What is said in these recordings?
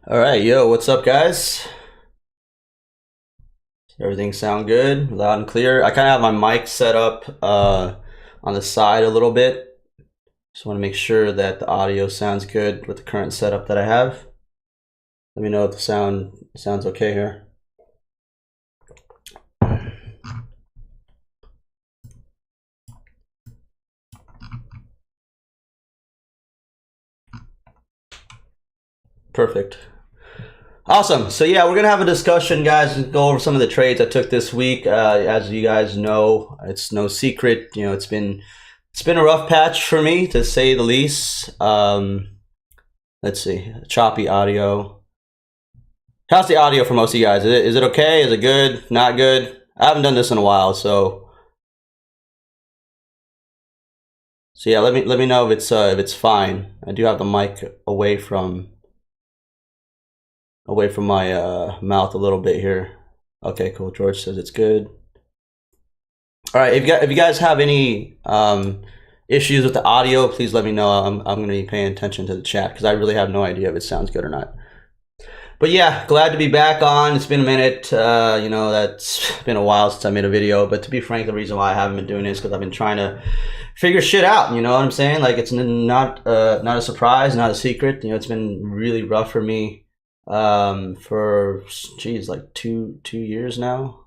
All right, yo, what's up, guys? Everything sound good, loud and clear? I kind of have my mic set up on the side a little bit. Just want to make sure that the audio sounds good with the current setup that I have. Let me know if the sounds okay here. Perfect. Awesome. So yeah, we're gonna have a discussion, guys. Go over some of the trades I took this week. As you guys know, it's no secret. You know, it's been a rough patch for me, to say the least. Let's see, choppy audio. How's the audio for most of you guys? Is it okay? Is it good? Not good? I haven't done this in a while, so yeah. Let me know if it's fine. I do have the mic away from my mouth a little bit here. Okay, cool. George says it's good. All right, if you guys have any issues with the audio, please let me know. I'm going to be paying attention to the chat because I really have no idea if it sounds good or not. But yeah, glad to be back on. It's been a minute. You know, that's been a while since I made a video. But to be frank, the reason why I haven't been doing this is because I've been trying to figure shit out. You know what I'm saying? Like, it's not a surprise, not a secret. You know, it's been really rough for me for like two years now,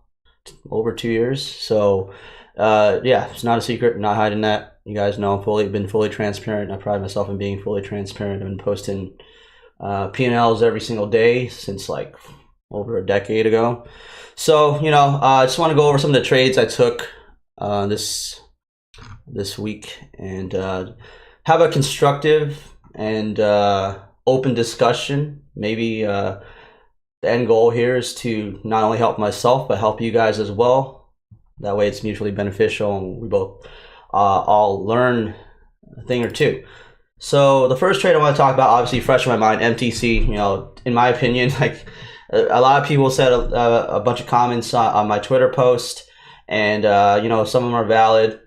over 2 years. So yeah, it's not a secret. I'm not hiding that. You guys know I've been fully transparent. I pride myself in being fully transparent. I've been posting P&Ls every single day since like over a decade ago. So, you know, I just want to go over some of the trades I took this week and have a constructive and open discussion. Maybe the end goal here is to not only help myself but help you guys as well. That way it's mutually beneficial and we both all learn a thing or two. So the first trade I want to talk about, obviously fresh in my mind, MTC. You know, in my opinion, like a lot of people said a bunch of comments on my Twitter post, and you know, some of them are valid.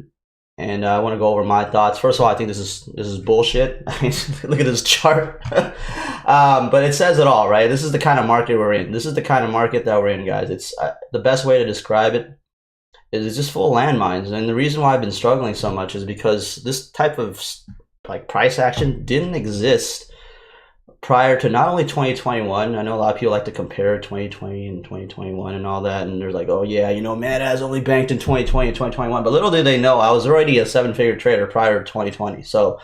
And I want to go over my thoughts. First of all, I think this is bullshit. I mean, look at this chart. But it says it all, right? This is the kind of market we're in. This is the kind of market that we're in, guys. It's the best way to describe it is it's just full of landmines. And the reason why I've been struggling so much is because this type of like price action didn't exist prior to not only 2021. I know a lot of people like to compare 2020 and 2021 and all that, and they're like, oh yeah, you know, Madaz only banked in 2020 and 2021. But little did they know I was already a 7-figure trader prior to 2020. So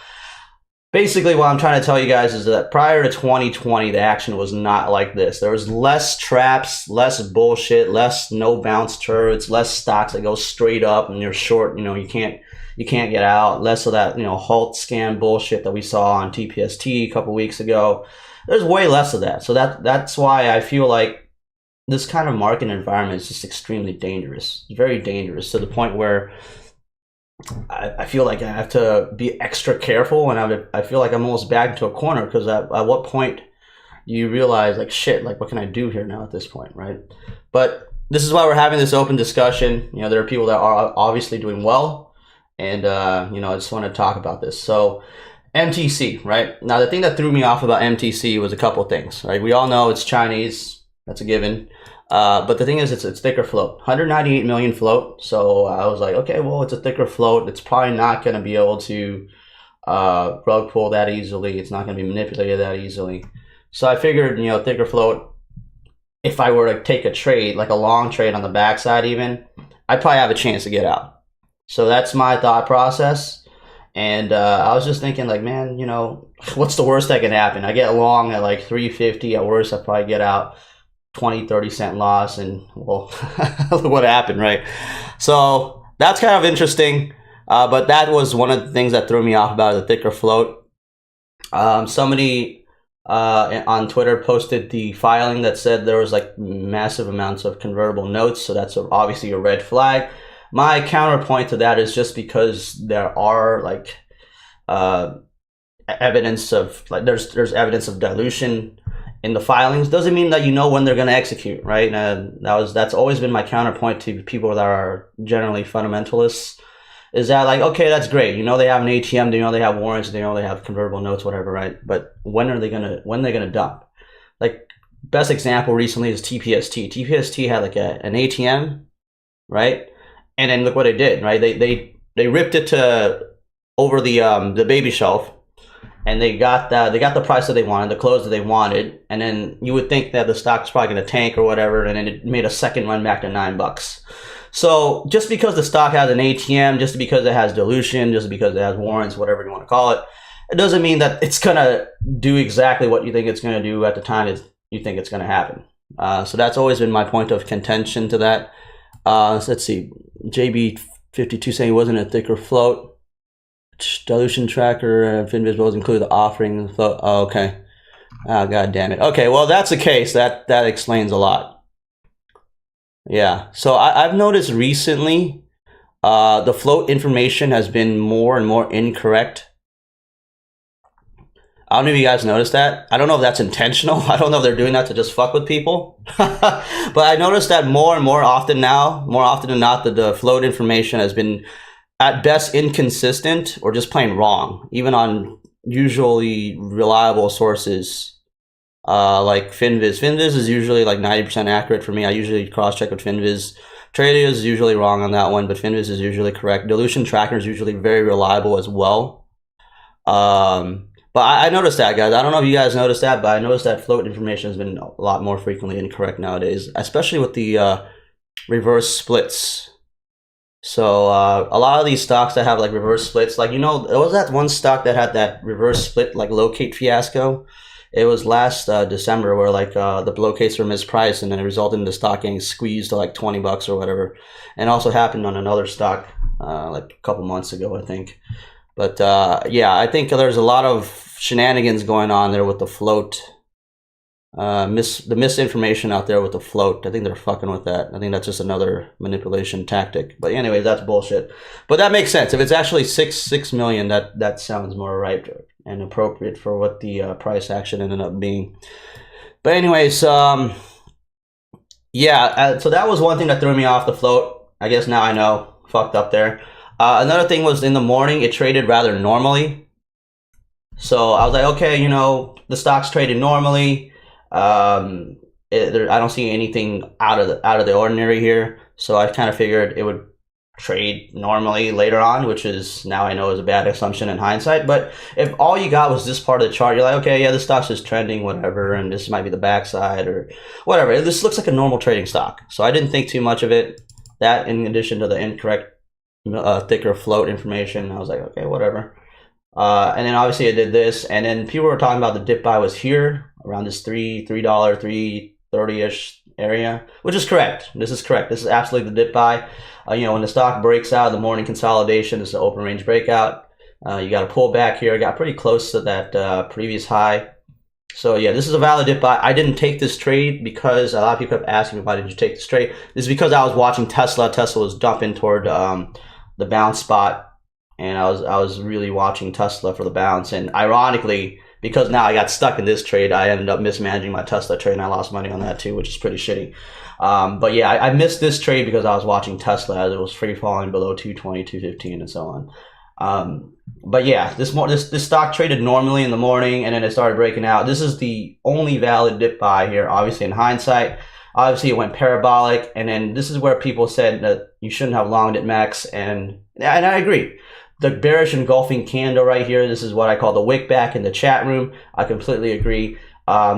basically what I'm trying to tell you guys is that prior to 2020, the action was not like this. There was less traps, less bullshit, less no bounce turrets, less stocks that go straight up and you're short, you know, you can't get out, less of that, you know, halt scam bullshit that we saw on TPST a couple weeks ago. There's way less of that. So that's why I feel like this kind of market environment is just extremely dangerous. It's very dangerous to the point where I feel like I have to be extra careful, and I feel like I'm almost back into a corner because at what point do you realize, like, shit, like, what can I do here now at this point, right? But this is why we're having this open discussion. You know, there are people that are obviously doing well, and you know, I just want to talk about this. So MTC, right? Now, the thing that threw me off about MTC was a couple of things, right? We all know it's Chinese. That's a given. But the thing is, it's thicker float, 198 million float. So I was like, okay, well, it's a thicker float. It's probably not going to be able to rug pull that easily. It's not going to be manipulated that easily. So I figured, you know, thicker float, if I were to take a trade, like a long trade on the backside even, I'd probably have a chance to get out. So that's my thought process. And I was just thinking, like, man, you know, what's the worst that can happen? I get long at like 350. At worst, I probably get out 20-30 cent loss, and well, look what happened, right? So that's kind of interesting, but that was one of the things that threw me off about the thicker float. Somebody on Twitter posted the filing that said there was like massive amounts of convertible notes, so that's obviously a red flag. My counterpoint to that is just because there are like evidence of, like, there's evidence of dilution in the filings, doesn't mean that you know when they're going to execute, right? That's always been my counterpoint to people that are generally fundamentalists, is that, like, okay, that's great, you know, they have an ATM, they know they have warrants, they know they have convertible notes, whatever, right? But when they're gonna dump? like best example recently is TPST. TPST had like an ATM, right? And then look what it did, right? They ripped it to over the baby shelf, and they got the price that they wanted, the close that they wanted, and then you would think that the stock's probably going to tank or whatever, and then it made a second run back to $9. So just because the stock has an ATM, just because it has dilution, just because it has warrants, whatever you want to call it, it doesn't mean that it's going to do exactly what you think it's going to do at the time you think it's going to happen. So that's always been my point of contention to that. So let's see, JB52 saying it wasn't a thicker float. Dilution tracker and FinViz include the offering float. Oh, okay. Oh, god damn it. Okay, well that's the case. That explains a lot. Yeah. So I've noticed recently the float information has been more and more incorrect. I don't know if you guys noticed that. I don't know if that's intentional. I don't know if they're doing that to just fuck with people. But I noticed that more and more often now, more often than not, that the float information has been at best inconsistent or just plain wrong, even on usually reliable sources like FinViz. FinViz is usually like 90% accurate for me. I usually cross-check with FinViz. Trader is usually wrong on that one, but FinViz is usually correct. Dilution tracker is usually very reliable as well. But I noticed that, guys. I don't know if you guys noticed that, but I noticed that float information has been a lot more frequently incorrect nowadays, especially with the reverse splits. So a lot of these stocks that have like reverse splits, like, you know, there was that one stock that had that reverse split, like locate fiasco. It was last December where like the locates were mispriced, and then it resulted in the stock getting squeezed to like $20 or whatever. And also happened on another stock like a couple months ago, I think. But yeah, I think there's a lot of shenanigans going on there with the float. The misinformation out there with the float. I think they're fucking with that. I think that's just another manipulation tactic. But anyways, that's bullshit. But that makes sense. If it's actually 6 million, that sounds more right and appropriate for what the price action ended up being. But anyways, yeah. So that was one thing that threw me off the float. I guess now I know. Fucked up there. Another thing was in the morning, it traded rather normally. So I was like, okay, you know, the stock's traded normally. I don't see anything out of the ordinary here. So I kind of figured it would trade normally later on, which is now I know is a bad assumption in hindsight. But if all you got was this part of the chart, you're like, okay, yeah, this stock's just trending, whatever, and this might be the backside or whatever. This looks like a normal trading stock. So I didn't think too much of it. That in addition to the incorrect thicker float information, I was like, okay, whatever. And then obviously I did this, and then people were talking about the dip buy was here around this $3, $3.30-ish area, which is correct. This is correct. This is absolutely the dip buy. You know, when the stock breaks out of the morning consolidation, this is an open range breakout. You got to pull back here. Got pretty close to that previous high. So yeah, this is a valid dip buy. I didn't take this trade because a lot of people kept asking me, why did you take this trade? This is because I was watching Tesla. Tesla was dumping toward the bounce spot, and I was really watching Tesla for the bounce. And ironically, because now I got stuck in this trade, I ended up mismanaging my Tesla trade, and I lost money on that too, which is pretty shitty. But yeah, I missed this trade because I was watching Tesla as it was free falling below 220, 215, and so on. But yeah, this stock traded normally in the morning, and then it started breaking out. This is the only valid dip buy here, obviously in hindsight. Obviously, it went parabolic, and then this is where people said that you shouldn't have longed at max, and I agree. The bearish engulfing candle right here, this is what I call the wick back in the chat room. I completely agree.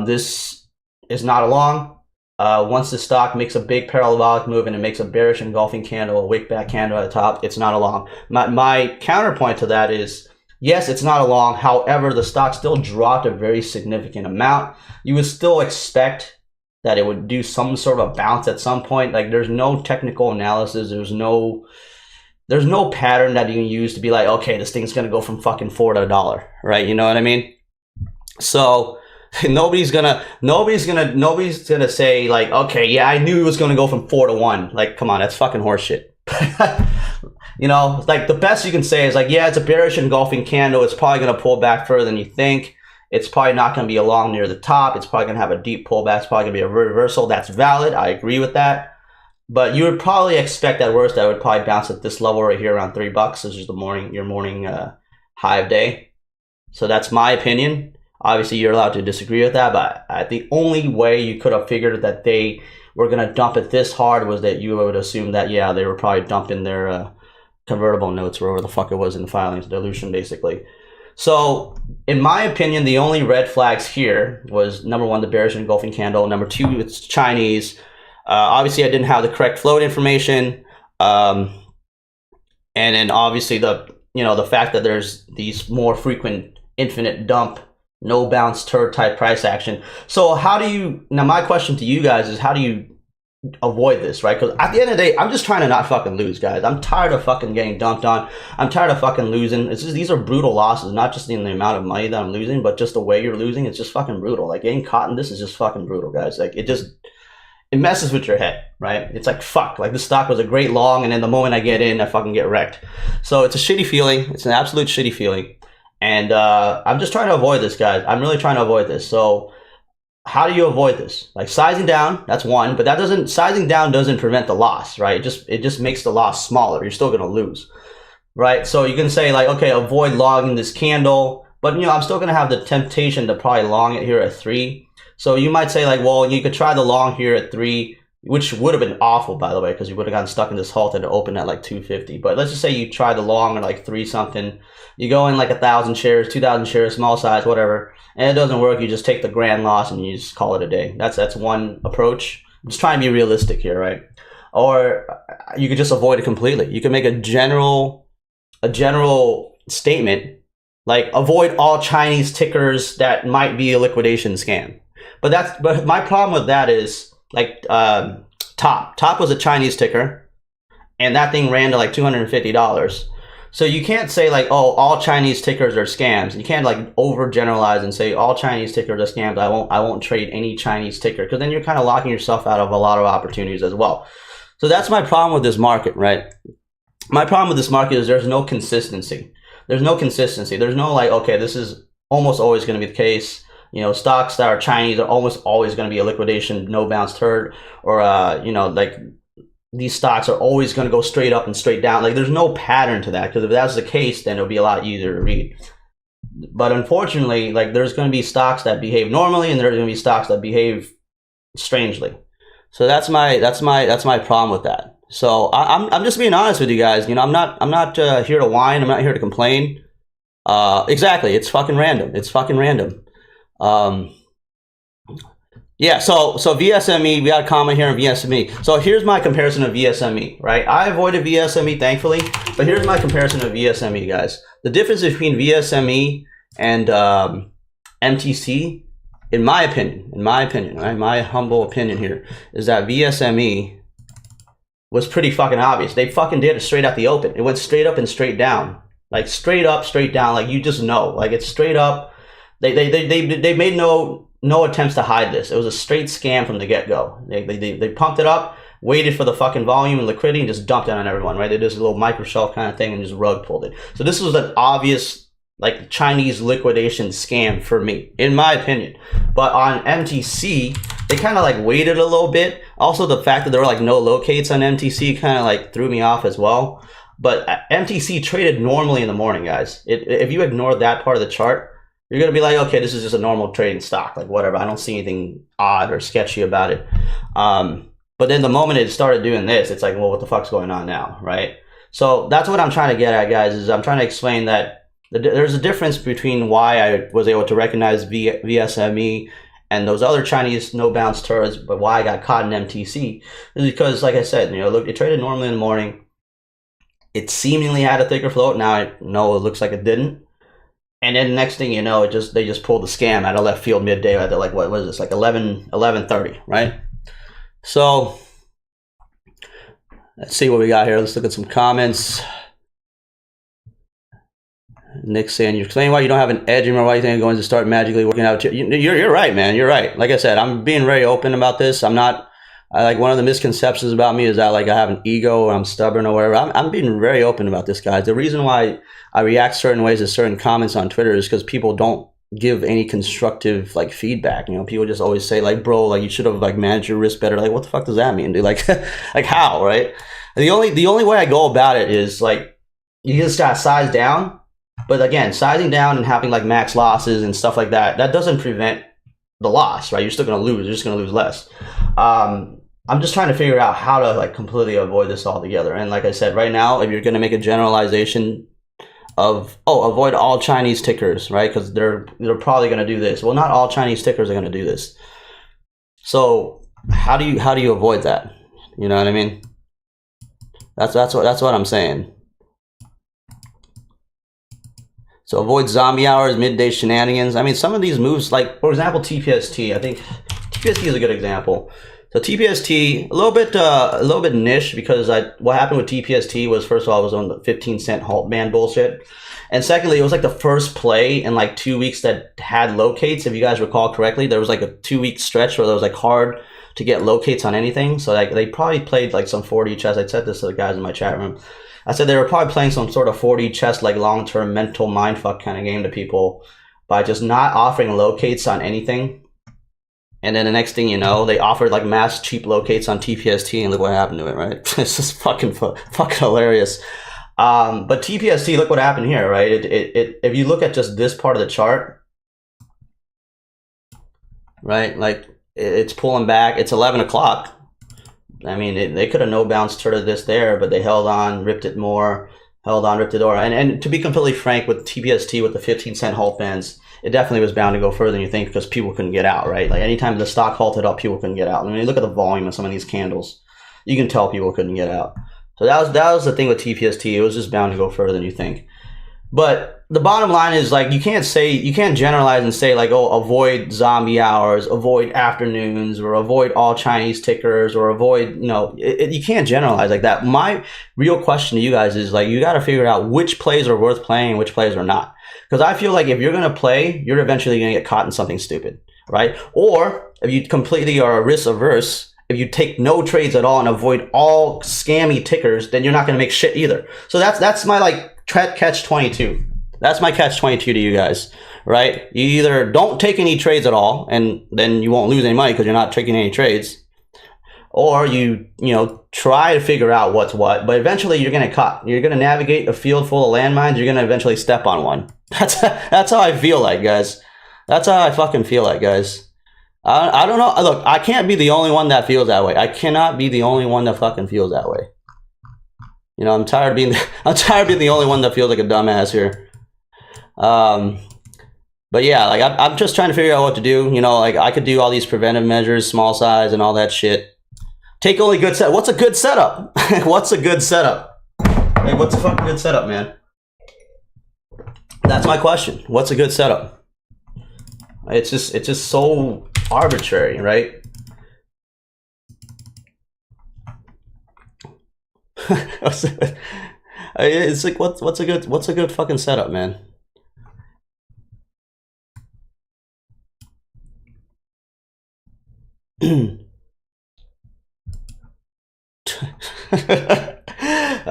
This is not a long. Once the stock makes a big parabolic move and it makes a bearish engulfing candle, a wick back candle at the top, it's not a long. My counterpoint to that is, yes, it's not a long. However, the stock still dropped a very significant amount. You would still expect that it would do some sort of bounce at some point. Like, there's no technical analysis. There's no pattern that you can use to be like, okay, this thing's gonna go from fucking $4 to $1, right? You know what I mean? So nobody's gonna say like, okay, yeah, I knew it was gonna go from 4 to 1. Like, come on, that's fucking horseshit. You know, like the best you can say is like, yeah, it's a bearish engulfing candle. It's probably gonna pull back further than you think. It's probably not gonna be a long near the top. It's probably gonna have a deep pullback. It's probably gonna be a reversal. That's valid. I agree with that. But you would probably expect at worst that it would probably bounce at this level right here around $3. This is your morning high of day. So that's my opinion. Obviously, you're allowed to disagree with that, but the only way you could have figured that they were going to dump it this hard was that you would assume that, yeah, they were probably dumping their convertible notes, wherever the fuck it was in the filings, dilution, basically. So, in my opinion, the only red flags here was, number one, the bearish engulfing candle. Number two, it's Chinese. Obviously, I didn't have the correct float information. And then obviously the fact that there's these more frequent infinite dump, no bounce turd type price action. So now my question to you guys is, how do you avoid this, right? Because at the end of the day, I'm just trying to not fucking lose, guys. I'm tired of fucking getting dumped on. I'm tired of fucking losing. These are brutal losses, not just in the amount of money that I'm losing, but just the way you're losing. It's just fucking brutal. Like, getting caught in this is just fucking brutal, guys. Like, it messes with your head, right? It's like, fuck, like, this stock was a great long, and then the moment I get in, I fucking get wrecked. So it's a shitty feeling. It's an absolute shitty feeling. And I'm just trying to avoid this, guys. I'm really trying to avoid this. So how do you avoid this? Like, sizing down, that's one, but sizing down doesn't prevent the loss, right? It just makes the loss smaller. You're still going to lose, right? So you can say, like, okay, avoid longing this candle, but I'm still going to have the temptation to probably long it here at 3. So you might say, like, well, you could try the long here at 3, which would have been awful, by the way, because you would have gotten stuck in this halt and open at like 250. But let's just say you try the long at like 3 something. You go in like 1,000 shares, 2,000 shares, small size, whatever, and it doesn't work. You just take the grand loss and you just call it a day. That's one approach. I'm just trying to be realistic here, right? Or you could just avoid it completely. You can make a general statement, like, avoid all Chinese tickers that might be a liquidation scam. But my problem with that is, like, Top was a Chinese ticker, and that thing ran to like $250. So you can't say, like, oh, all Chinese tickers are scams. You can't, like, overgeneralize and say all Chinese tickers are scams. I won't trade any Chinese ticker, because then you're kind of locking yourself out of a lot of opportunities as well. So that's my problem with this market, right? My problem with this market is there's no consistency. There's no, like, okay, this is almost always going to be the case. Stocks that are Chinese are almost always going to be a liquidation, no bounce turd, or, like, these stocks are always going to go straight up and straight down. Like, there's no pattern to that, because if that's the case, then it'll be a lot easier to read. But unfortunately, like, there's going to be stocks that behave normally, and there's going to be stocks that behave strangely. So that's my problem with that. So I'm just being honest with you guys. I'm not here to whine. I'm not here to complain. Exactly. It's fucking random. Yeah, so VSME, we got a comment here on VSME. So here's my comparison of VSME, right? I avoided VSME, thankfully, but here's my comparison of VSME, guys. The difference between VSME and MTC, in my opinion, right? My humble opinion here, is that VSME was pretty fucking obvious. They fucking did it straight out the open. It went straight up and straight down. Like, straight up, straight down. Like, you just know. Like, it's straight up. They made no attempts to hide this. It was a straight scam from the get-go. They pumped it up, waited for the fucking volume and liquidity, and just dumped it on everyone, right? They did this little micro shelf kind of thing and just rug pulled it. So this was an obvious, like, Chinese liquidation scam for me, in my opinion. But on MTC, they kind of, like, waited a little bit. Also, the fact that there were, like, no locates on MTC kind of, like, threw me off as well. But MTC traded normally in the morning, guys. If you ignore that part of the chart, you're going to be like, okay, this is just a normal trading stock, like, whatever. I don't see anything odd or sketchy about it. But then the moment it started doing this, it's like, well, what the fuck's going on now, right? So that's what I'm trying to get at, guys, is I'm trying to explain that there's a difference between why I was able to recognize VSME and those other Chinese no bounce turds, but why I got caught in MTC is because, like I said, look, it traded normally in the morning. It seemingly had a thicker float. Now I know it looks like it didn't. And then next thing you know, they just pulled the scam out of left field midday at like, what was this, like 11:30, right? So let's see what we got here. Let's look at some comments. Nick saying, you're explaining why you don't have an edge anymore, why you think you're going to start magically working out. You're right, man. You're right. Like I said, I'm being very open about this. Like, one of the misconceptions about me is that, like, I have an ego or I'm stubborn or whatever. I'm being very open about this, guys. The reason why I react certain ways to certain comments on Twitter is because people don't give any constructive, like, feedback. People just always say, like, bro, like, you should have, like, managed your risk better. Like, what the fuck does that mean, dude? Like, like, how, right? The only way I go about it is, like, you just got size down But again, sizing down and having like max losses and stuff like that, that doesn't prevent the loss, right? You're still going to lose. You're just going to lose less. I'm just trying to figure out how to like completely avoid this altogether. And like I said, right now, if you're going to make a generalization of, avoid all Chinese tickers, right? Because they're probably going to do this. Well, not all Chinese tickers are going to do this. So how do you avoid that? You know what I mean? That's what I'm saying. So avoid zombie hours, midday shenanigans. I mean, some of these moves, like for example, TPST. I think TPST is a good example. So TPST, a little bit niche, because what happened with TPST was, first of all, it was on the 15-cent halt band bullshit, and secondly, it was like the first play in like 2 weeks that had locates. If you guys recall correctly, there was like a 2-week stretch where there was like hard to get locates on anything. So like they probably played like some 4D chess. I said this to the guys in my chat room. I said they were probably playing some sort of 4D chess, like long-term mental mindfuck kind of game to people by just not offering locates on anything. And then the next thing you know, they offered like mass cheap locates on TPST, and look what happened to it, right? It's just fucking hilarious. But TPST, look what happened here, right? If you look at just this part of the chart, right? Like it's pulling back. It's 11 o'clock. I mean, they could have no bounce turtled this there, but they held on, ripped it more, held on, ripped it over. And to be completely frank, with TPST, with the 15-cent halt bands, it definitely was bound to go further than you think, because people couldn't get out, right? Like anytime the stock halted up, people couldn't get out. I mean, look at the volume of some of these candles. You can tell people couldn't get out. So that was the thing with TPST. It was just bound to go further than you think. But the bottom line is, like, you can't generalize and say like, oh, avoid zombie hours, avoid afternoons, or avoid all Chinese tickers, or avoid, you can't generalize like that. My real question to you guys is, like, you got to figure out which plays are worth playing and which plays are not. Because I feel like if you're going to play, you're eventually going to get caught in something stupid, right? Or if you completely are risk averse, if you take no trades at all and avoid all scammy tickers, then you're not going to make shit either. So that's my like catch-22. That's my catch-22 to you guys, right? You either don't take any trades at all, and then you won't lose any money because you're not taking any trades, or you try to figure out what's what, but eventually you're going to get caught. You're going to navigate a field full of landmines. You're going to eventually step on one. That's how I feel like, guys. That's how I fucking feel like, guys. I don't know. Look, I can't be the only one that feels that way. I cannot be the only one that fucking feels that way. I'm tired of being the only one that feels like a dumbass here. But yeah, like I'm just trying to figure out what to do. Like I could do all these preventive measures, small size and all that shit. Take only good set. What's a good setup? What's a good setup? Hey, what's a fucking good setup, man? That's my question. What's a good setup? It's just so arbitrary, right? It's like what's a good fucking setup, man?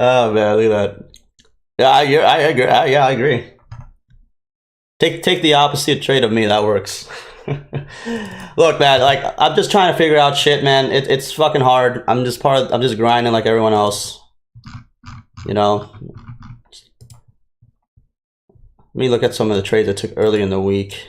Oh man, look at that. Yeah, I agree. Yeah, I agree. Take the opposite trade of me. That works. Look, man, like I'm just trying to figure out shit, man. It's fucking hard. I'm just grinding like everyone else. Let me look at some of the trades I took early in the week.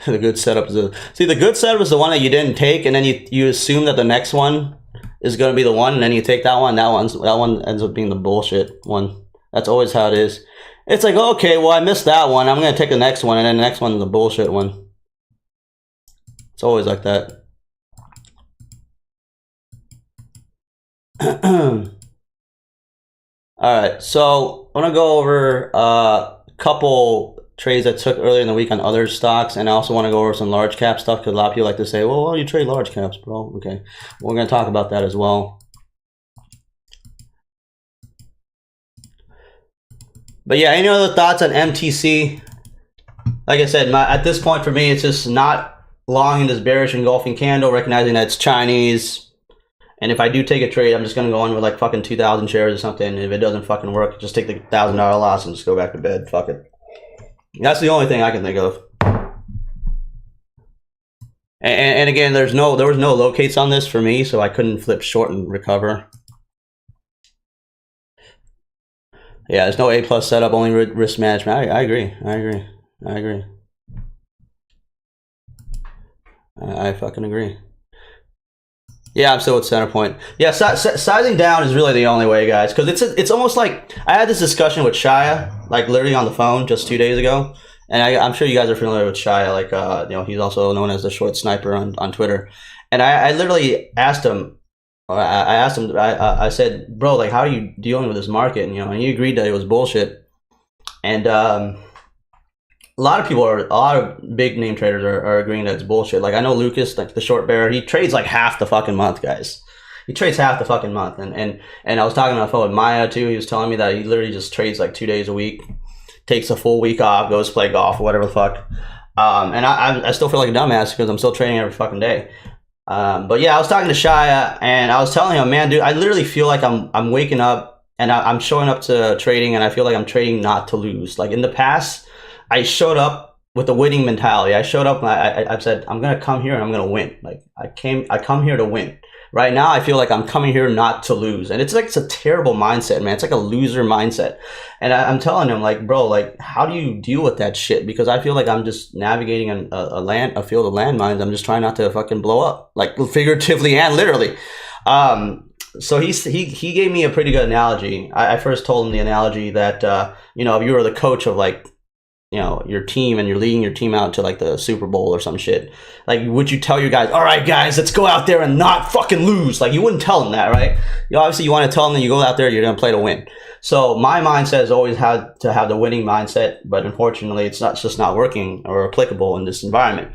The good setup is the good setup is the one that you didn't take, and then you assume that the next one is going to be the one, and then you take that one. That one ends up being the bullshit one. That's always how it is. It's like, okay, well, I missed that one. I'm going to take the next one, and then the next one is the bullshit one. It's always like that. All right, so I want to go over a couple trades I took earlier in the week on other stocks, and I also want to go over some large cap stuff, because a lot of people like to say, well, you trade large caps, bro. Okay, we're going to talk about that as well. But yeah, any other thoughts on MTC? Like I said, at this point for me, it's just not long in this bearish engulfing candle, recognizing that it's Chinese. And if I do take a trade, I'm just going to go in with like fucking 2,000 shares or something. And if it doesn't fucking work, just take the $1,000 loss and just go back to bed. Fuck it. That's the only thing I can think of. And again, there was no locates on this for me, so I couldn't flip short and recover. Yeah, there's no A+ setup, only risk management. I agree. I fucking agree. Yeah, I'm still with Centerpoint. Yeah, sizing down is really the only way, guys, because it's almost like I had this discussion with Shia, like literally on the phone just 2 days ago, and I'm sure you guys are familiar with Shia, like you know, he's also known as the short sniper on Twitter, and I literally asked him, I said, bro, like, how are you dealing with this market? And, you know, and he agreed that it was bullshit, and a lot of big name traders are agreeing that it's bullshit. Like, I know Lucas, like the short bearer, he trades like half the fucking month, guys. He trades half the fucking month. And I was talking on the phone with Maya too. He was telling me that he literally just trades like 2 days a week, takes a full week off, goes play golf or whatever the fuck. And I still feel like a dumbass because I'm still trading every fucking day. But yeah, I was talking to Shia and I was telling him, man, dude, I literally feel like I'm waking up and I'm showing up to trading and I feel like I'm trading not to lose. Like in the past, I showed up with a winning mentality. I showed up and I said, I'm going to come here and I'm going to win. Like I come here to win. Right now, I feel like I'm coming here not to lose. And it's like, it's a terrible mindset, man. It's like a loser mindset. And I'm telling him, like, bro, like, how do you deal with that shit? Because I feel like I'm just navigating a field of landmines. I'm just trying not to fucking blow up, like figuratively and literally. So he gave me a pretty good analogy. I first told him the analogy that, you know, if you were the coach of like, you know, your team and you're leading your team out to like the Super Bowl or some shit, like, would you tell your guys, all right, guys, let's go out there and not fucking lose? Like, you wouldn't tell them that, right? You obviously you want to tell them that you go out there, you're going to play to win. So my mindset has always had to have the winning mindset, but unfortunately it's just not working or applicable in this environment.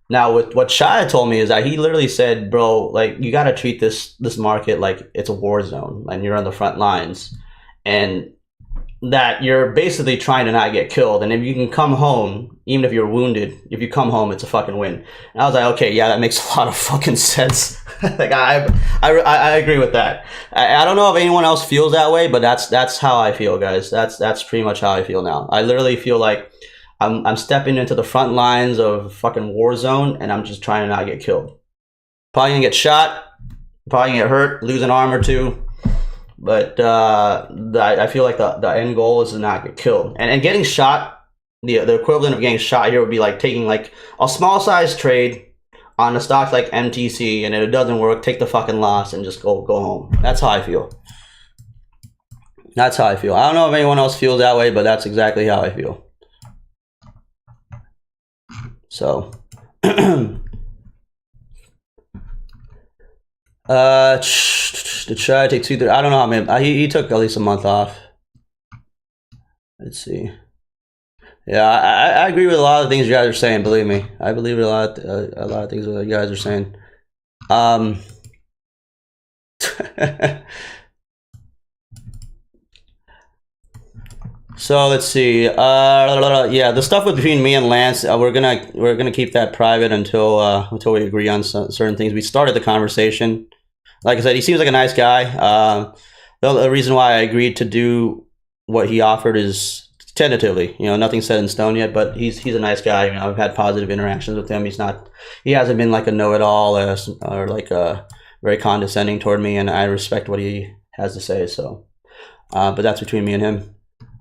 Now, with what Shia told me is that he literally said, bro, like, you got to treat this market like it's a war zone and you're on the front lines, and that you're basically trying to not get killed. And if you can come home, even if you're wounded, if you come home, it's a fucking win. And I was like, okay, yeah, that makes a lot of fucking sense. Like I agree with that. I don't know if anyone else feels that way, but that's how I feel, guys. That's pretty much how I feel now. I literally feel like I'm stepping into the front lines of fucking war zone, and I'm just trying to not get killed. Probably gonna get shot, probably gonna get hurt, lose an arm or two. But I feel like the end goal is to not get killed. And getting shot, the equivalent of getting shot here would be like taking like a small size trade on a stock like MTC, and if it doesn't work, take the fucking loss and just go home. That's how I feel. That's how I feel. I don't know if anyone else feels that way, but that's exactly how I feel. So did Shia take 2? I don't know. I mean, he took at least a month off. Let's see. Yeah, I agree with a lot of things you guys are saying. Believe me, I believe a lot of things that you guys are saying. So let's see. Yeah, the stuff between me and Lance, we're gonna keep that private until we agree on certain things. We started the conversation. Like I said, he seems like a nice guy. The reason why I agreed to do what he offered is tentatively, you know, nothing's set in stone yet, but he's a nice guy. You know, I've had positive interactions with him. He hasn't been like a know-it-all or like very condescending toward me, and I respect what he has to say. So, but that's between me and him.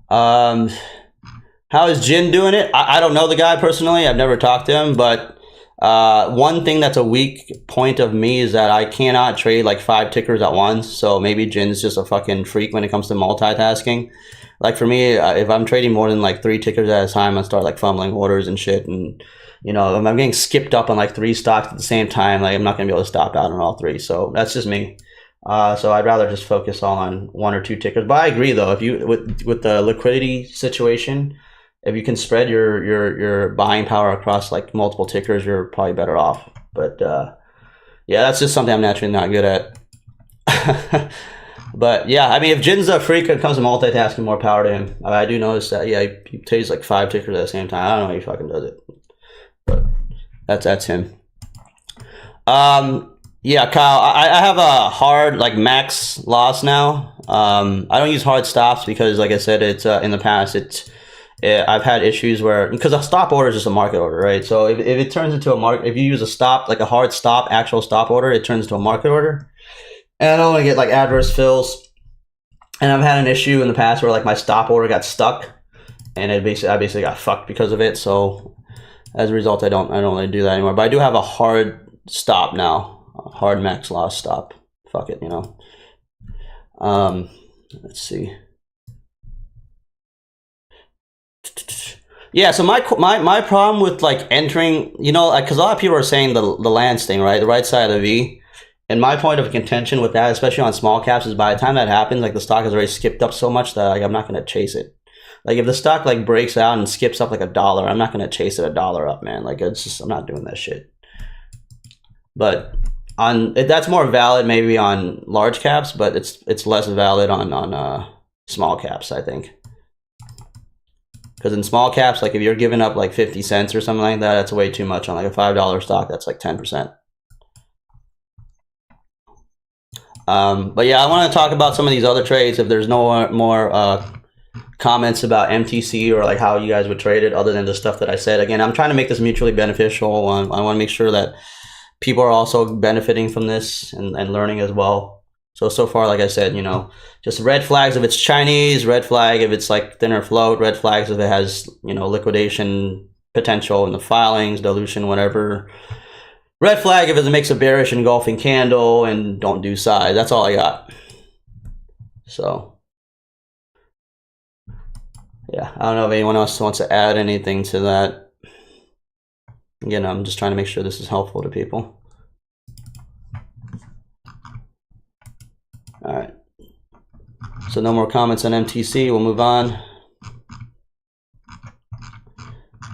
How is Jin doing it? I don't know the guy personally. I've never talked to him, but one thing that's a weak point of me is that I cannot trade like 5 tickers at once. So maybe Jin's just a fucking freak when it comes to multitasking. Like for me, if I'm trading more than like 3 tickers at a time, I start like fumbling orders and shit. And you know, if I'm getting skipped up on like 3 stocks at the same time, like I'm not gonna be able to stop out on all 3. So that's just me. So I'd rather just focus on 1 or 2 tickers. But I agree though, if you with the liquidity situation, if you can spread your buying power across like multiple tickers, you're probably better off. But yeah, that's just something I'm naturally not good at. But yeah, I mean, if Jin's a freak when it comes to multitasking, more power to him. I do notice that. Yeah, he trades like 5 tickers at the same time. I don't know how he fucking does it, but that's him. Yeah, Kyle, I have a hard like max loss now. I don't use hard stops because, like I said, it's in the past I've had issues where, because a stop order is just a market order, right? So if it turns into a market, if you use a stop, like a hard stop, actual stop order, it turns into a market order. And I don't want to get like adverse fills. And I've had an issue in the past where like my stop order got stuck, and I basically got fucked because of it. So as a result, I don't really do that anymore. But I do have a hard stop now, a hard max loss stop. Fuck it, you know. Let's see. Yeah, so my problem with like entering, you know, like, because a lot of people are saying the Lance thing, right, the right side of the V. And my point of contention with that, especially on small caps, is by the time that happens, like the stock has already skipped up so much that like I'm not going to chase it. Like if the stock like breaks out and skips up like $1, I'm not going to chase it $1 up, man. Like it's just, I'm not doing that shit. But that's more valid maybe on large caps, but it's less valid on small caps, I think. Because in small caps, like if you're giving up like 50 cents or something like that, that's way too much. On like a $5 stock, that's like 10%. But yeah, I want to talk about some of these other trades. If there's no more comments about MTC or like how you guys would trade it, other than the stuff that I said. Again, I'm trying to make this mutually beneficial. I want to make sure that people are also benefiting from this and learning as well. So far, like I said, you know, just red flags if it's Chinese, red flag if it's like thinner float, red flags if it has, you know, liquidation potential in the filings, dilution, whatever. Red flag if it makes a bearish engulfing candle, and don't do size. That's all I got. So, yeah, I don't know if anyone else wants to add anything to that. Again, I'm just trying to make sure this is helpful to people. All right. So no more comments on MTC. We'll move on.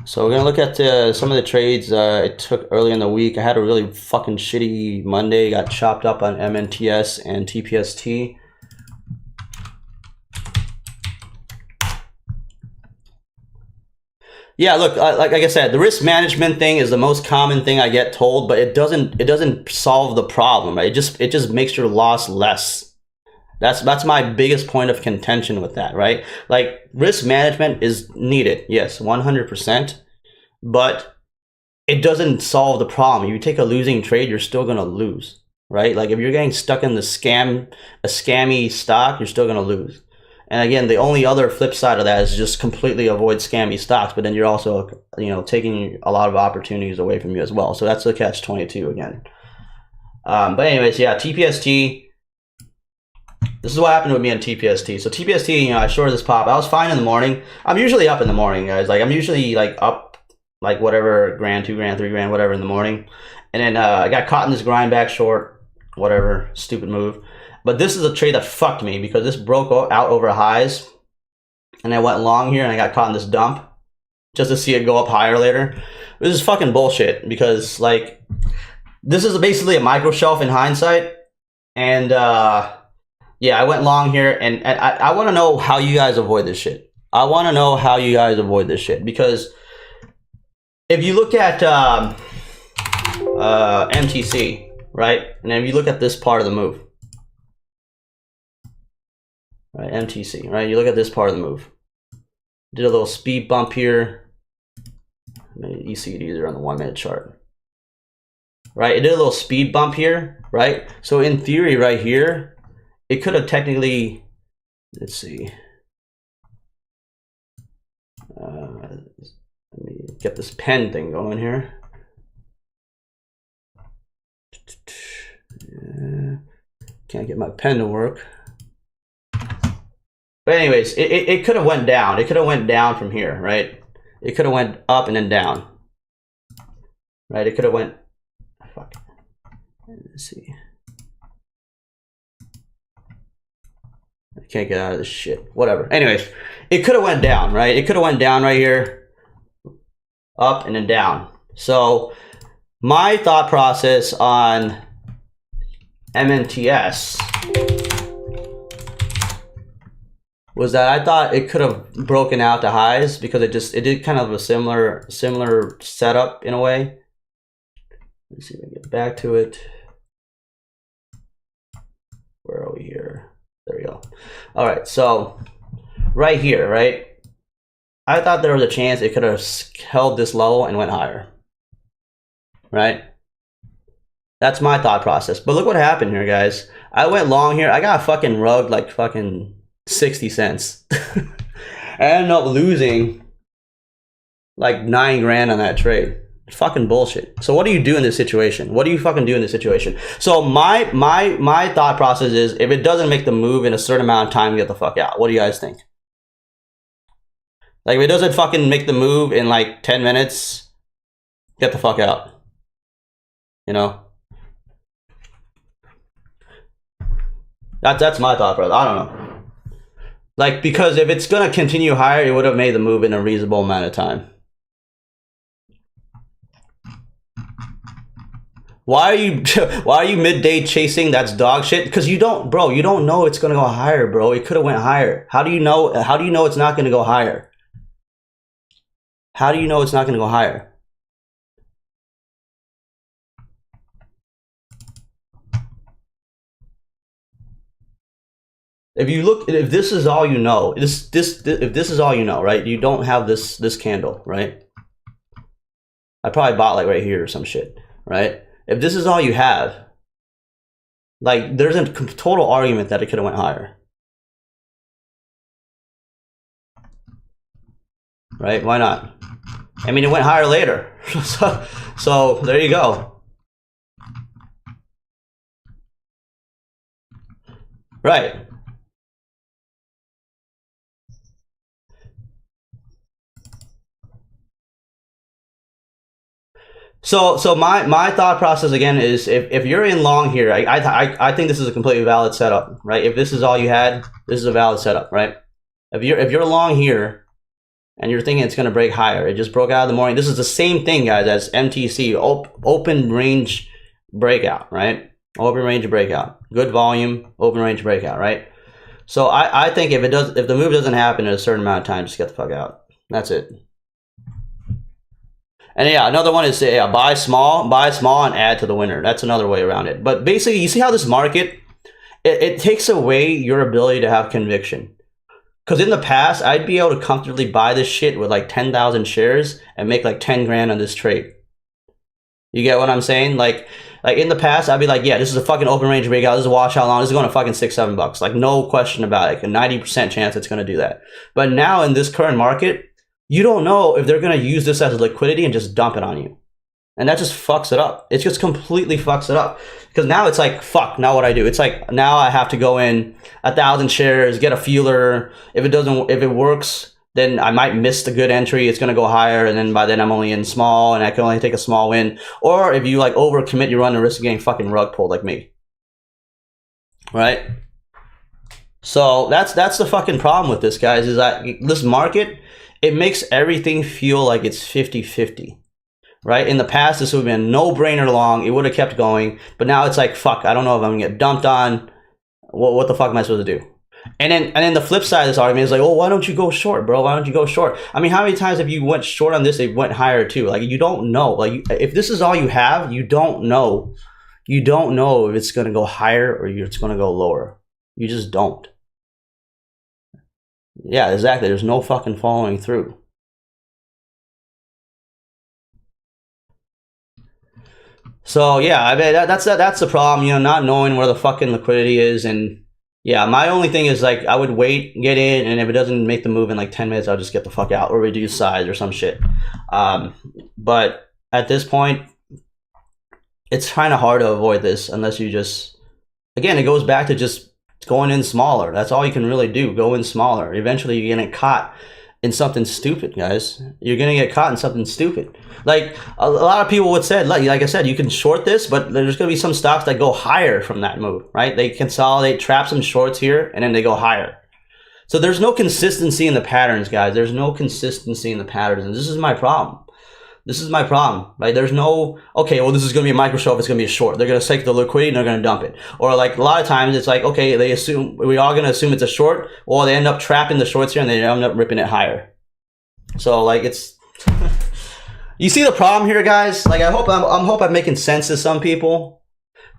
So we're going to look at some of the trades it took early in the week. I had a really fucking shitty Monday. Got chopped up on MNTS and TPST. Yeah, look, like I said, the risk management thing is the most common thing I get told, but it doesn't solve the problem, right? It just makes your loss less. That's my biggest point of contention with that, right? Like risk management is needed, yes, 100%, but it doesn't solve the problem. If you take a losing trade, you're still gonna lose, right? Like if you're getting stuck in a scammy stock, you're still gonna lose. And again, the only other flip side of that is just completely avoid scammy stocks, but then you're also, you know, taking a lot of opportunities away from you as well. So that's the catch-22 again. But anyways, yeah, TPST. This is what happened with me on TPST. So TPST, you know, I shorted this pop. I was fine in the morning. I'm usually up in the morning, guys. Like I'm usually like up like whatever, grand, 2 grand, 3 grand, whatever in the morning. And then I got caught in this grind back short, whatever, stupid move. But this is a trade that fucked me because this broke out over highs. And I went long here and I got caught in this dump just to see it go up higher later. This is fucking bullshit because like this is basically a micro shelf in hindsight. And yeah, I went long here, and I want to know how you guys avoid this shit. I want to know how you guys avoid this shit, because if you look at MTC, right, and then if you look at this part of the move, right, MTC, right, you look at this part of the move, did a little speed bump here. You see it easier on the 1 minute chart, right? It did a little speed bump here, right? So in theory, right here, it could have technically, let's see, let me get this pen thing going here. Can't get my pen to work. But anyways, it could have went down. It could have went down from here, right? It could have went up and then down, right? It could have went, fuck, let's see. I can't get out of this shit. Whatever. Anyways, it could have went down, right? It could have went down right here, up and then down. So my thought process on MNTS was that I thought it could have broken out to highs because it did kind of a similar setup in a way. Let's see if I can get back to it. Where are we here? There we go. All right, so right here, right? I thought there was a chance it could have held this level and went higher, right? That's my thought process. But look what happened here, guys. I went long here. I got fucking rugged like fucking 60 cents. I ended up losing like 9 grand on that trade. Fucking bullshit. So what do you do in this situation? What do you fucking do in this situation? So my thought process is, if it doesn't make the move in a certain amount of time, get the fuck out. What do you guys think? Like, if it doesn't fucking make the move in like 10 minutes, get the fuck out. You know? That's my thought process. I don't know. Like, because if it's gonna continue higher, it would have made the move in a reasonable amount of time. Why are you midday chasing? That's dog shit. Because you don't know it's gonna go higher, bro. It could have went higher. How do you know it's not gonna go higher? How do you know it's not gonna go higher? If this is all you know, if this is all you know, right? You don't have this candle, right? I probably bought like right here or some shit, right? If this is all you have, like, there's a total argument that it could have went higher. Right? Why not? I mean, it went higher later. so there you go. Right. So my thought process again is, if you're in long here, I think this is a completely valid setup, right? If this is all you had, this is a valid setup, right? If you're long here and you're thinking it's going to break higher, it just broke out in the morning. This is the same thing, guys, as MTC, open range breakout, right? Open range breakout, good volume, open range breakout, right? So I think if the move doesn't happen in a certain amount of time, just get the fuck out. That's it. And yeah, another one is buy small and add to the winner. That's another way around it. But basically, you see how this market, it takes away your ability to have conviction. Because in the past, I'd be able to comfortably buy this shit with like 10,000 shares and make like 10 grand on this trade. You get what I'm saying? Like in the past, I'd be like, yeah, this is a fucking open range breakout. This is a washout long. This is going to fucking $6-7. Like, no question about it. Like a 90% chance it's going to do that. But now in this current market, you don't know if they're going to use this as liquidity and just dump it on you. And that just fucks it up. It just completely fucks it up. Because now it's like, fuck, now what I do? It's like, now I have to go in 1,000 shares, get a feeler. If it works, then I might miss the good entry. It's going to go higher. And then by then I'm only in small and I can only take a small win. Or if you like overcommit, you run the risk of getting fucking rug pulled like me. Right? So that's the fucking problem with this, guys, is that this market, it makes everything feel like it's 50-50, right? In the past, this would have been a no-brainer long. It would have kept going. But now it's like, fuck, I don't know if I'm going to get dumped on. What the fuck am I supposed to do? And then the flip side of this argument is like, oh, why don't you go short, bro? Why don't you go short? I mean, how many times have you went short on this, it went higher too? Like, you don't know. Like, if this is all you have, you don't know. You don't know if it's going to go higher or it's going to go lower. You just don't. Yeah, exactly. There's no fucking following through. So yeah, I mean that's the problem, you know, not knowing where the fucking liquidity is. And yeah, my only thing is like, I would wait, get in, and if it doesn't make the move in like 10 minutes, I'll just get the fuck out or reduce size or some shit. But at this point, it's kind of hard to avoid this unless you just, again, it goes back to just going in smaller. That's all you can really do. Go in smaller. Eventually you're gonna get caught in something stupid, guys. You're gonna get caught in something stupid. Like a lot of people would say, like I said, you can short this, but there's gonna be some stocks that go higher from that move, right? They consolidate, trap some shorts here, and then they go higher. So there's no consistency in the patterns, guys. There's no consistency in the patterns, and this is my problem. This is my problem, right? There's no, okay, well, this is going to be a micro shelf, it's going to be a short. They're going to take the liquidity and they're going to dump it. Or like a lot of times it's like, okay, we are going to assume it's a short. Well, they end up trapping the shorts here and they end up ripping it higher. So like it's, you see the problem here, guys? Like I hope I'm making sense to some people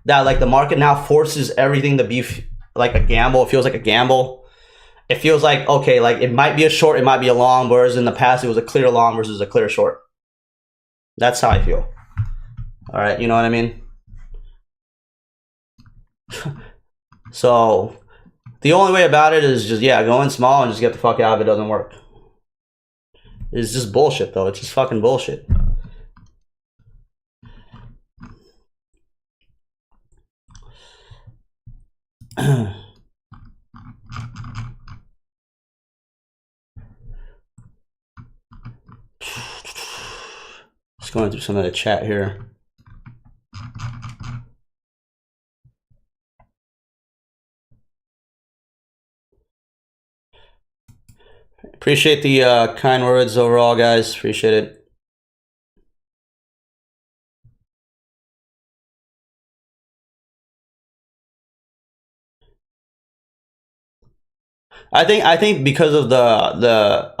that like the market now forces everything to be like a gamble. It feels like a gamble. it feels like, okay, like it might be a short, it might be a long, whereas in the past it was a clear long versus a clear short. That's how I feel. All right, you know what I mean? So the only way about it is just, yeah, go in small and just get the fuck out if it doesn't work. It's just bullshit, though. It's just fucking bullshit. Just going through some of the chat here. Appreciate the kind words overall, guys. Appreciate it. I think because of the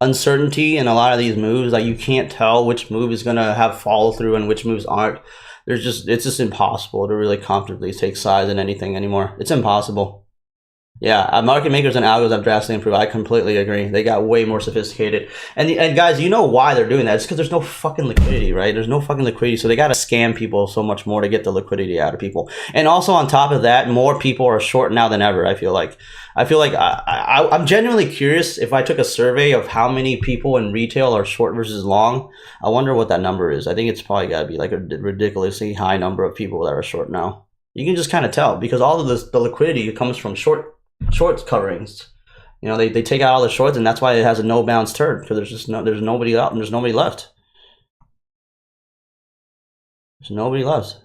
uncertainty in a lot of these moves, like you can't tell which move is gonna have follow through and which moves aren't. It's just impossible to really comfortably take sides in anything anymore. It's impossible. Yeah, market makers and algos have drastically improved. I completely agree. They got way more sophisticated. And guys, you know why they're doing that? It's because there's no fucking liquidity, right? There's no fucking liquidity. So they got to scam people so much more to get the liquidity out of people. And also on top of that, more people are short now than ever, I feel like. I'm genuinely curious if I took a survey of how many people in retail are short versus long. I wonder what that number is. I think it's probably got to be like a ridiculously high number of people that are short now. You can just kind of tell because all of the liquidity comes from short coverings. You know, they take out all the shorts, and that's why it has a no bounce turn, because there's nobody out and there's nobody left. There's nobody left.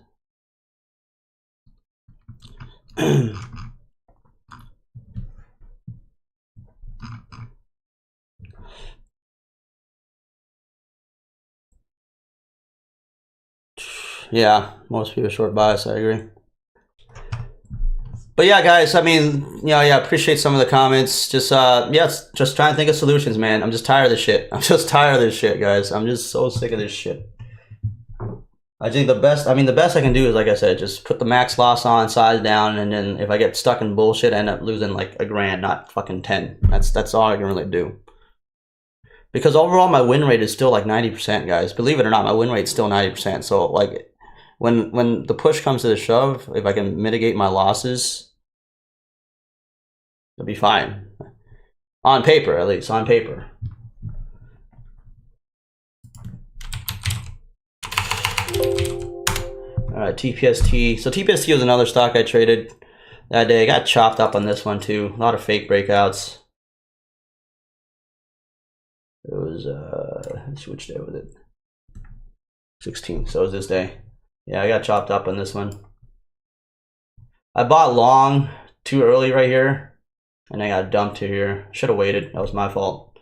Yeah, most people are short bias, I agree. But yeah, guys, I mean, you know, yeah, appreciate some of the comments. Just, yeah, just trying to think of solutions, man. I'm just tired of this shit. I'm just tired of this shit, guys. I'm just so sick of this shit. I think the best I can do is, like I said, just put the max loss on, size down, and then if I get stuck in bullshit, I end up losing like a grand, not fucking 10. That's all I can really do. Because overall, my win rate is still like 90%, guys. Believe it or not, my win rate is still 90%. So, like, when the push comes to the shove, if I can mitigate my losses, it'll be fine. On paper, at least. On paper. Alright, TPST. So TPST was another stock I traded that day. I got chopped up on this one too. A lot of fake breakouts. It was, which day was it? 16. So it was this day. Yeah, I got chopped up on this one. I bought long too early right here, and I got dumped to here. Should have waited. That was my fault.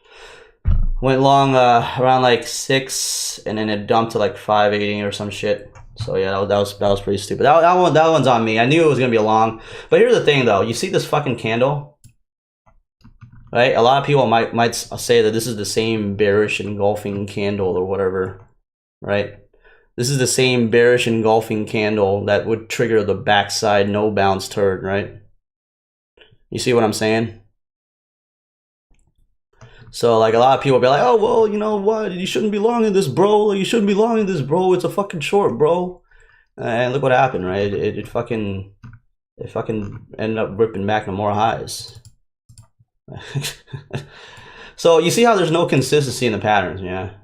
Went long around like 6, and then it dumped to like 580 or some shit. So yeah, that was pretty stupid. That one's on me. I knew it was gonna be a long. But here's the thing, though. You see this fucking candle, right? A lot of people might say that this is the same bearish engulfing candle or whatever, right? This is the same bearish engulfing candle that would trigger the backside no bounce turn, right? You see what I'm saying? So like a lot of people be like, oh, well, you know what? You shouldn't be long in this, bro. You shouldn't be long in this, bro. It's a fucking short, bro. And look what happened, right? It fucking ended up ripping back to more highs. So you see how there's no consistency in the patterns, yeah?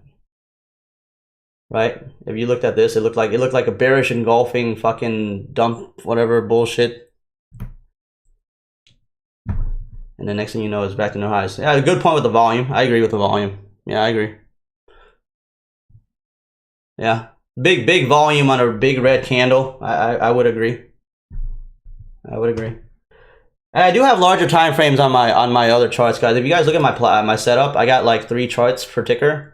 Right? If you looked at this, it looked like a bearish engulfing fucking dump whatever bullshit. And the next thing you know is back to no highs. Yeah, a good point with the volume. I agree with the volume. Yeah, I agree. Yeah. Big volume on a big red candle. I would agree. I would agree. And I do have larger time frames on my other charts, guys. If you guys look at my setup, I got like 3 charts per ticker.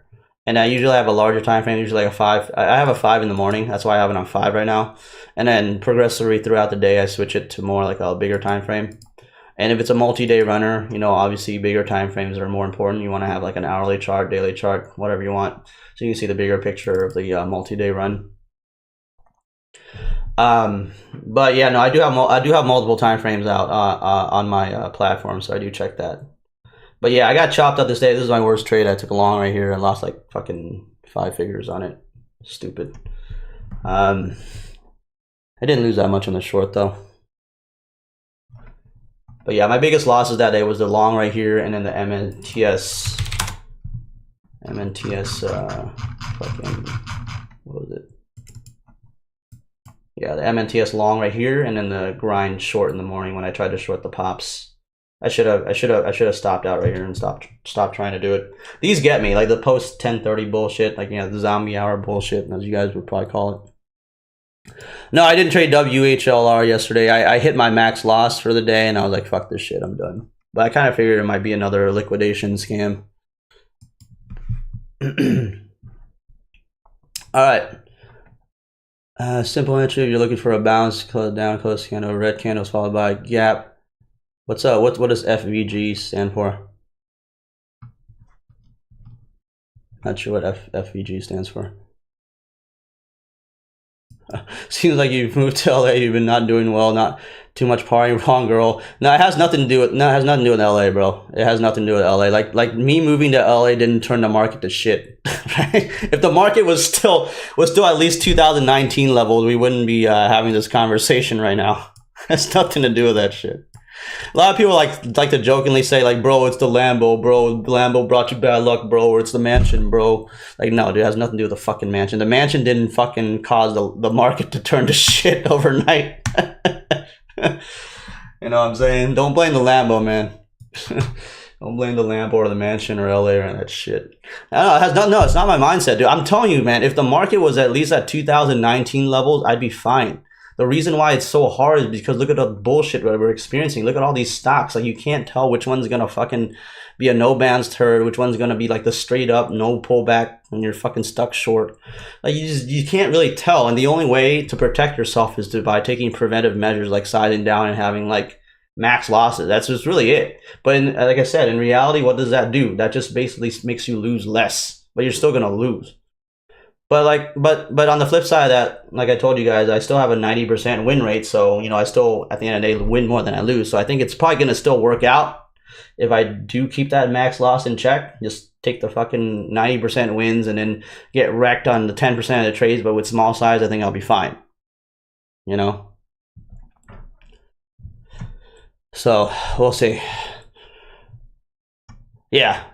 And I usually have a larger time frame, usually like a 5. I have a 5 in the morning. That's why I have it on 5 right now. And then progressively throughout the day, I switch it to more like a bigger time frame. And if it's a multi-day runner, you know, obviously bigger time frames are more important. You want to have like an hourly chart, daily chart, whatever you want. So you can see the bigger picture of the multi-day run. But yeah, no, I do have multiple time frames out on my platform, so I do check that. But yeah, I got chopped up this day. This is my worst trade. I took a long right here and lost like fucking 5 figures on it. Stupid. I didn't lose that much on the short though. But yeah, my biggest losses that day was the long right here, and then the MNTS, fucking, what was it? Yeah, the MNTS long right here, and then the grind short in the morning when I tried to short the pops. I should have stopped out right here and stopped trying to do it. These get me, like the post 10:30 bullshit, like, you know, the zombie hour bullshit, as you guys would probably call it. No, I didn't trade WHLR yesterday. I hit my max loss for the day, and I was like, fuck this shit, I'm done. But I kind of figured it might be another liquidation scam. All right. Simple entry, if you're looking for a bounce, down, close candle, red candles followed by a gap. What's up? What does FVG stand for? Not sure what FVG stands for. Seems like you've moved to LA. You've been not doing well. Not too much partying. Wrong, girl. No, it has nothing to do with. No, it has nothing to do with LA, bro. It has nothing to do with LA. Like me moving to LA didn't turn the market to shit. Right? If the market was still at least 2019 levels, we wouldn't be having this conversation right now. Has nothing to do with that shit. A lot of people like to jokingly say, like, bro, it's the Lambo, bro. Lambo brought you bad luck, bro. Or it's the mansion, bro. Like, no, dude, it has nothing to do with the fucking mansion. The mansion didn't fucking cause the market to turn to shit overnight. You know what I'm saying? Don't blame the Lambo, man. Don't blame the Lambo or the mansion or LA or that shit. I don't know, it has no, it's not my mindset, dude. I'm telling you, man, if the market was at least at 2019 levels, I'd be fine. The reason why it's so hard is because look at the bullshit that we're experiencing. Look at all these stocks. Like, you can't tell which one's gonna fucking be a no bands turd, which one's gonna be like the straight up no pullback when you're fucking stuck short. Like, you can't really tell. And the only way to protect yourself is by taking preventive measures like sizing down and having like max losses. That's just really it. But like I said, in reality, what does that do? That just basically makes you lose less, but you're still gonna lose. But on the flip side of that, like I told you guys, I still have a 90% win rate. So, you know, I still, at the end of the day, win more than I lose. So I think it's probably going to still work out if I do keep that max loss in check. Just take the fucking 90% wins and then get wrecked on the 10% of the trades. But with small size, I think I'll be fine. You know? So we'll see. Yeah.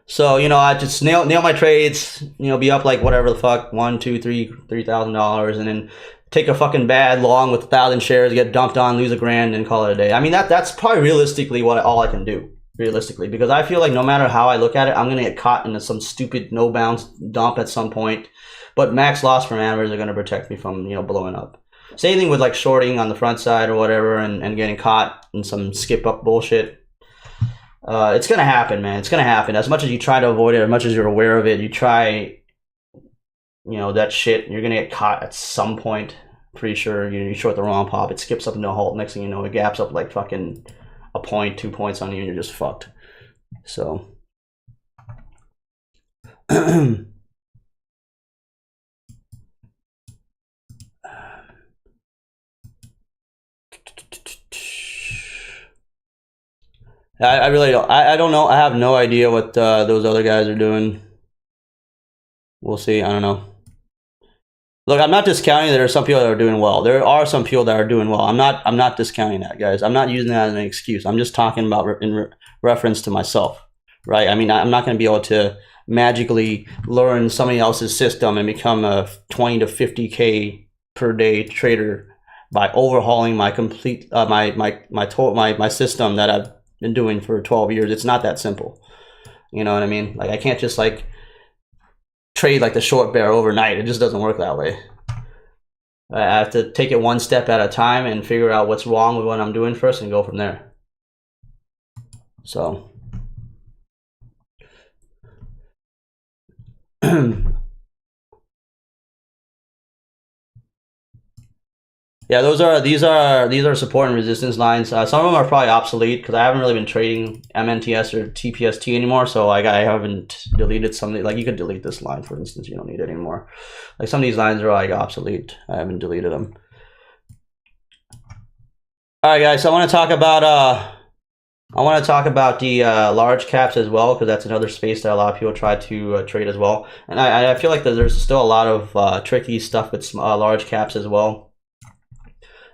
So, you know, I just nail my trades, you know, be up like whatever the fuck, $3,000, and then take a fucking bad long with 1,000 shares, get dumped on, lose $1,000, and call it a day. I mean, that's probably realistically all I can do, realistically, because I feel like no matter how I look at it, I'm gonna get caught into some stupid no bounce dump at some point. But max loss parameters are gonna protect me from, you know, blowing up. Same thing with like shorting on the front side or whatever, and getting caught in some skip up bullshit. It's gonna happen, man. It's gonna happen. As much as you try to avoid it, as much as you're aware of it, you try, you know, that shit, you're gonna get caught at some point. Pretty sure you short the wrong pop, it skips up into a halt. Next thing you know, it gaps up like fucking a point, 2 points on you, and you're just fucked. So I really don't. I don't know. I have no idea what those other guys are doing. We'll see. I don't know. Look, I'm not discounting that there are some people that are doing well. There are some people that are doing well. I'm not discounting that, guys. I'm not using that as an excuse. I'm just talking about in reference to myself, right? I mean, I'm not going to be able to magically learn somebody else's system and become a 20 to 50K per day trader by overhauling my complete my system that I've been doing for 12 years. It's not that simple. You know what I mean? Like, I can't just like trade like the short bear overnight. It just doesn't work that way. I have to take it one step at a time and figure out what's wrong with what I'm doing first and go from there. So yeah, these are support and resistance lines. Some of them are probably obsolete because I haven't really been trading MNTS or TPST anymore. So like, I haven't deleted some. Like, you could delete this line, for instance. You don't need it anymore. Like, some of these lines are like obsolete. I haven't deleted them. All right, guys. So I want to talk about the large caps as well, because that's another space that a lot of people try to trade as well. And I feel like there's still a lot of tricky stuff with large caps as well.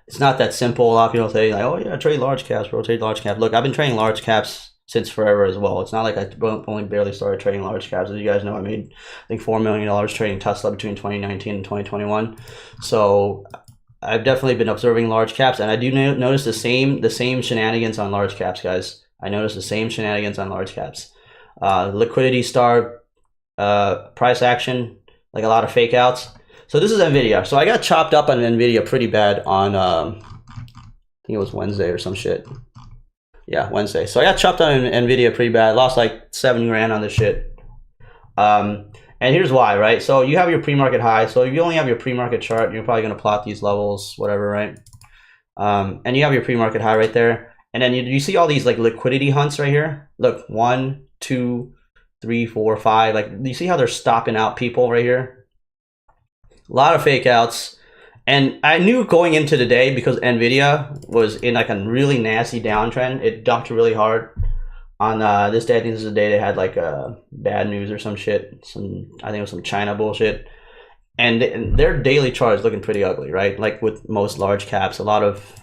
It's not that simple. A lot of people say like, "Oh yeah, trade large caps, bro. Trade large caps." Look, I've been trading large caps since forever as well. It's not like I only barely started trading large caps. As you guys know, I made I think $4 million trading Tesla between 2019 and 2021. So I've definitely been observing large caps, and I do notice the same shenanigans on large caps, guys. I notice the same shenanigans on large caps. Liquidity starve, price action, like a lot of fake outs. So this is Nvidia. So I got chopped up on Nvidia pretty bad on I think it was Wednesday or some shit. Yeah, Wednesday. So I got chopped on Nvidia pretty bad. Lost like 7 grand on this shit. And here's why, right? So you have your pre-market high. So if you only have your pre-market chart, you're probably going to plot these levels, whatever, right? And you have your pre-market high right there. And then you see all these like liquidity hunts right here. Look, 1, 2, 3, 4, 5. Like, you see how they're stopping out people right here? A lot of fake outs. And I knew going into the day, because Nvidia was in like a really nasty downtrend. It dumped really hard. On this day, I think this is the day they had like bad news or some shit. I think it was some China bullshit. And their daily chart is looking pretty ugly, right? Like with most large caps, a lot of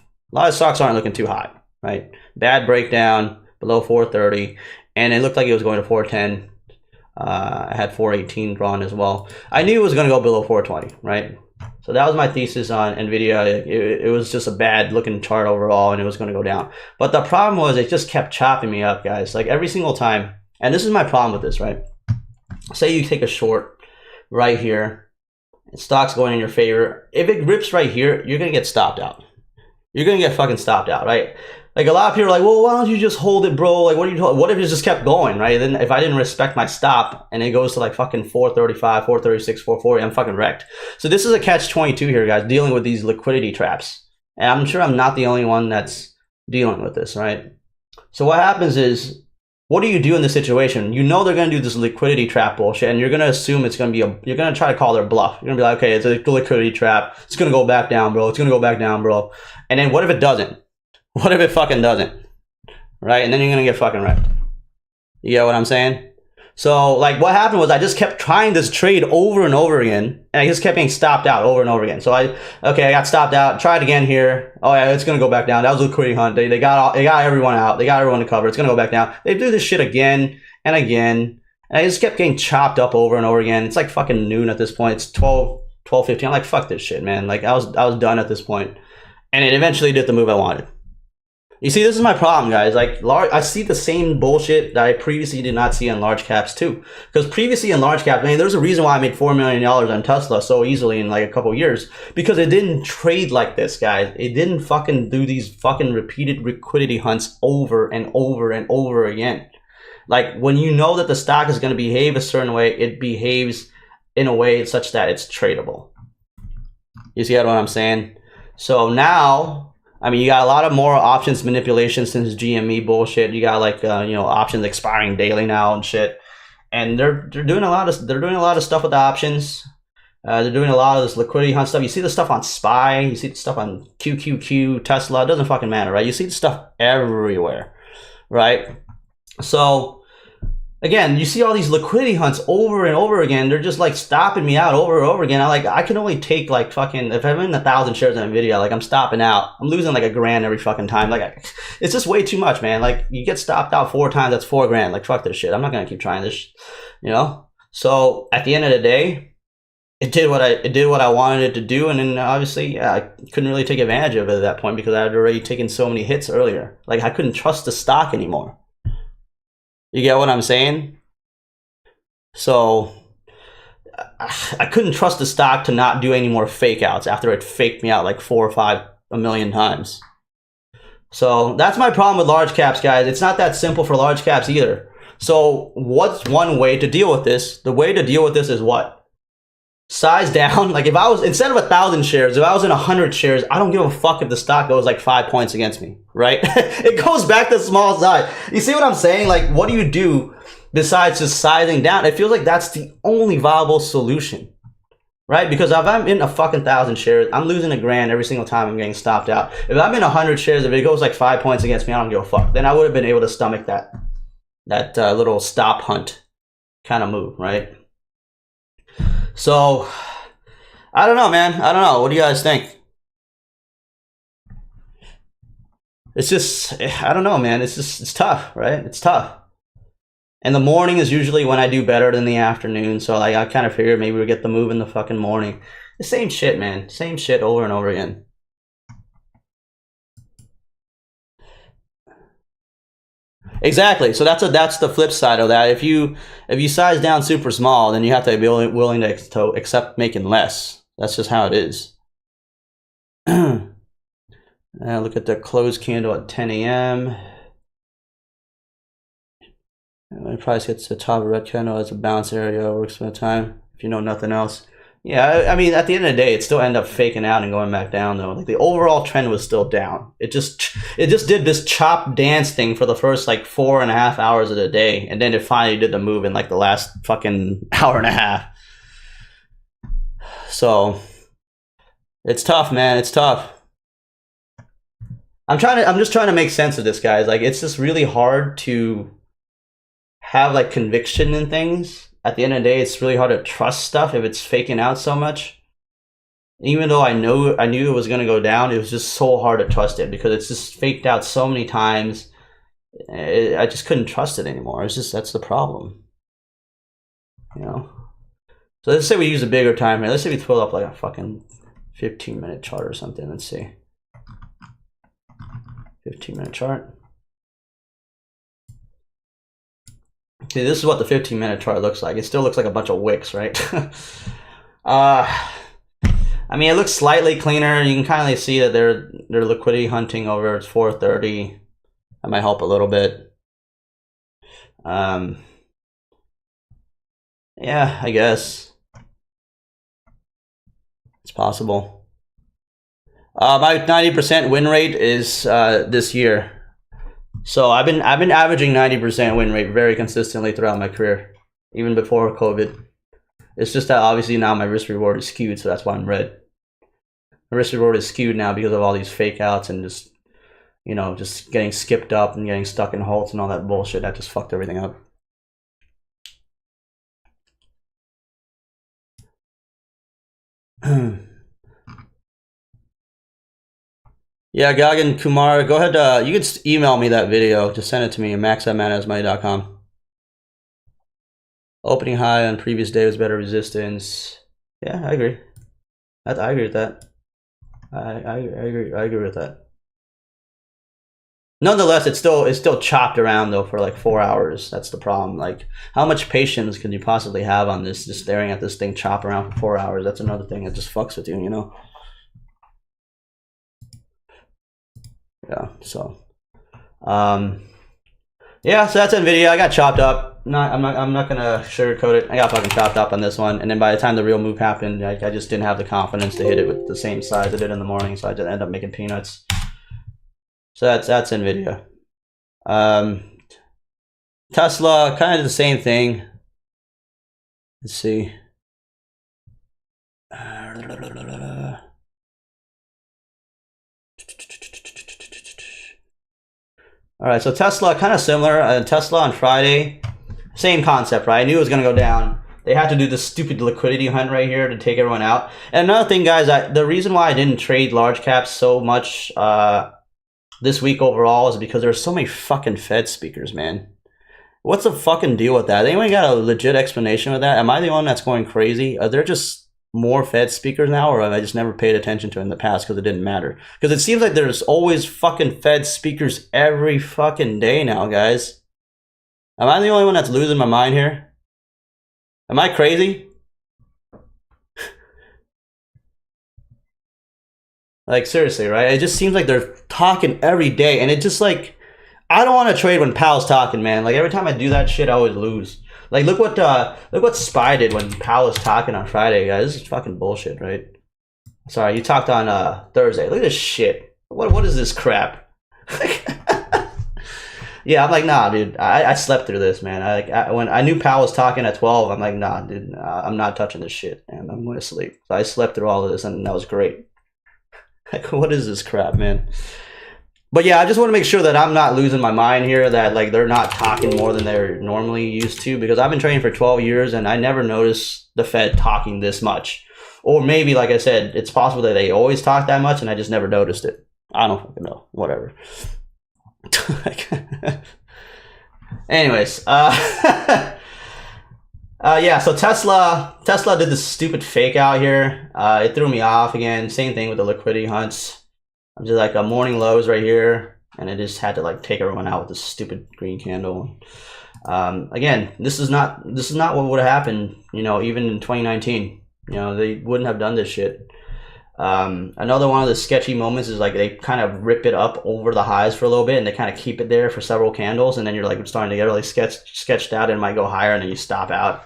stocks aren't looking too hot, right? Bad breakdown below 430, and it looked like it was going to 410. I had 418 drawn as well. I knew it was going to go below 420, right? So that was my thesis on Nvidia. It was just a bad looking chart overall, and it was going to go down. But the problem was it just kept chopping me up, guys. Like every single time. And this is my problem with this, right? Say you take a short right here, and stock's going in your favor. If it rips right here, you're going to get stopped out. You're going to get fucking stopped out, right? Like a lot of people are like, well, why don't you just hold it, bro? Like, what if it just kept going, right? Then if I didn't respect my stop and it goes to like fucking 435, 436, 440, I'm fucking wrecked. So this is a catch-22 here, guys, dealing with these liquidity traps. And I'm sure I'm not the only one that's dealing with this, right? So what happens is, what do you do in this situation? You know they're going to do this liquidity trap bullshit, and you're going to assume it's going to be you're going to try to call their bluff. You're going to be like, okay, it's a liquidity trap. It's going to go back down, bro. It's going to go back down, bro. And then what if it doesn't? What if it fucking doesn't? Right? And then you're going to get fucking wrecked. You get what I'm saying? So, like, what happened was I just kept trying this trade over and over again, and I just kept getting stopped out over and over again. So I got stopped out, tried again here. Oh yeah, it's going to go back down. That was a liquidity hunt. They got everyone out. They got everyone to cover. It's going to go back down. They do this shit again and again. And I just kept getting chopped up over and over again. It's like fucking noon at this point. It's 12:15. I'm like, fuck this shit, man. Like, I was done at this point. And it eventually did the move I wanted. You see, this is my problem, guys. Like, I see the same bullshit that I previously did not see on large caps too. Because previously in large caps, I mean, there's a reason why I made $4 million on Tesla so easily in like a couple of years. Because it didn't trade like this, guys. It didn't fucking do these fucking repeated liquidity hunts over and over and over again. Like, when you know that the stock is going to behave a certain way, it behaves in a way such that it's tradable. You see what I'm saying? So now, I mean, you got a lot of more options manipulation since GME bullshit. You got like options expiring daily now and shit. And they're doing a lot of stuff with the options. They're doing a lot of this liquidity hunt stuff. You see the stuff on SPY. You see the stuff on QQQ, Tesla. It doesn't fucking matter, right? You see the stuff everywhere, right? So again, you see all these liquidity hunts over and over again. They're just like stopping me out over and over again. I can only take like fucking, if I'm in 1,000 shares in Nvidia, like I'm stopping out. I'm losing like $1,000 every fucking time. Like, it's just way too much, man. Like, you get stopped out 4 times, that's $4,000. Like, fuck this shit. I'm not gonna keep trying this, So at the end of the day, it did what I wanted it to do, and then obviously, yeah, I couldn't really take advantage of it at that point because I had already taken so many hits earlier. Like, I couldn't trust the stock anymore. You get what I'm saying? So I couldn't trust the stock to not do any more fake outs after it faked me out like 4 or 5 a million times. So that's my problem with large caps, guys. It's not that simple for large caps either. So what's one way to deal with this? The way to deal with this is what? Size down. Like, if I was, instead of 1,000 shares, if I was in 100 shares, I don't give a fuck if the stock goes like 5 points against me, right? It goes back to small size. You see what I'm saying? Like, what do you do besides just sizing down? It feels like that's the only viable solution, right? Because if I'm in a fucking 1,000 shares, I'm losing $1,000 every single time I'm getting stopped out. If I'm in 100 shares, if it goes like 5 points against me, I don't give a fuck. Then I would have been able to stomach that little stop hunt kind of move, right? So I don't know, man. I don't know. What do you guys think? It's just, I don't know, man. It's tough, right? It's tough. And the morning is usually when I do better than the afternoon. So like, I kind of figured maybe we'll get the move in the fucking morning. The same shit, man. Same shit over and over again. Exactly. So that's the flip side of that. If you size down super small, then you have to be willing to accept making less. That's just how it is. Look at the close candle at 10 a.m. When price gets to the top of red candle as a bounce area, works for the time. If you know nothing else, yeah. I mean, at the end of the day, it still ended up faking out and going back down though. Like the overall trend was still down. It just did this chop dance thing for the first like 4.5 hours of the day, and then it finally did the move in like the last fucking hour and a half. So it's tough, man. It's tough. I'm just trying to make sense of this, guys. Like it's just really hard to have like conviction in things. At the end of the day, it's really hard to trust stuff if it's faking out so much. Even though I knew it was gonna go down, it was just so hard to trust it because it's just faked out so many times. I just couldn't trust it anymore. It's just, that's the problem, you know. So let's say we use a bigger time here. Let's say we pull up like a fucking 15-minute chart or something. Let's see. 15-minute chart. Okay, this is what the 15-minute chart looks like. It still looks like a bunch of wicks, right? I mean, it looks slightly cleaner. You can kind of see that they're liquidity hunting over its 430. That might help a little bit. Yeah, I guess it's possible. My 90% win rate is this year. So I've been averaging 90% win rate very consistently throughout my career, even before COVID. It's just that obviously now my risk reward is skewed, so that's why I'm red. My risk reward is skewed now because of all these fake outs and just, you know, just getting skipped up and getting stuck in halts and all that bullshit. That just fucked everything up. Yeah, Gagan Kumar, go ahead. You can email me that video. Just send it to me, max@madazmoney.com. Opening high on previous day was better resistance. Yeah, I agree. I agree with that. I agree with that. Nonetheless, it's still chopped around though for like 4 hours. That's the problem. Like, how much patience can you possibly have on this? Just staring at this thing chop around for 4 hours. That's another thing that just fucks with you, you know. Yeah, so yeah, so that's NVIDIA. I got chopped up. I'm not gonna sugarcoat it. I got fucking chopped up on this one, and then by the time the real move happened, I just didn't have the confidence to hit it with the same size I did in the morning, so I just ended up making peanuts. So that's NVIDIA. Tesla, kind of the same thing. Let's see. All right, so Tesla, kind of similar. Tesla on Friday, same concept, right? I knew it was going to go down. They had to do this stupid liquidity hunt right here to take everyone out. And another thing, guys, the reason why I didn't trade large caps so much this week overall is because there's so many fucking Fed speakers, man. What's the fucking deal with that? Anyone got a legit explanation with that? Am I the one that's going crazy? Are there just more Fed speakers now, or have I just never paid attention to it in the past because it didn't matter? Because it seems like there's always fucking Fed speakers every fucking day now, guys. Am I the only one that's losing my mind here? Am I crazy? Like, seriously, right? It just seems like they're talking every day, and it just like, I don't want to trade when Powell's talking, man. Like, every time I do that shit, I always lose. Like, look what SPY did when Powell was talking on Friday, guys. This is fucking bullshit, right? Sorry, you talked on Thursday. Look at this shit. What is this crap? Yeah, I'm like, nah, dude. I slept through this, man. When I knew Powell was talking at 12, I'm like, nah, dude. I'm not touching this shit, and I'm went to sleep. So I slept through all of this, and that was great. Like, what is this crap, man? But yeah, I just want to make sure that I'm not losing my mind here, that like they're not talking more than they're normally used to, because I've been trading for 12 years and I never noticed the Fed talking this much. Or maybe, like I said, it's possible that they always talk that much and I just never noticed it. I don't fucking know. Whatever. Anyways, yeah, so Tesla did this stupid fake out here. It threw me off again. Same thing with the liquidity hunts. I'm just like a morning lows right here, and it just had to like take everyone out with this stupid green candle. Again, this is not what would have happened, you know, even in 2019. You know, they wouldn't have done this shit. Another one of the sketchy moments is like they kind of rip it up over the highs for a little bit, and they kind of keep it there for several candles, and then you're like starting to get really sketched out, and it might go higher, and then you stop out.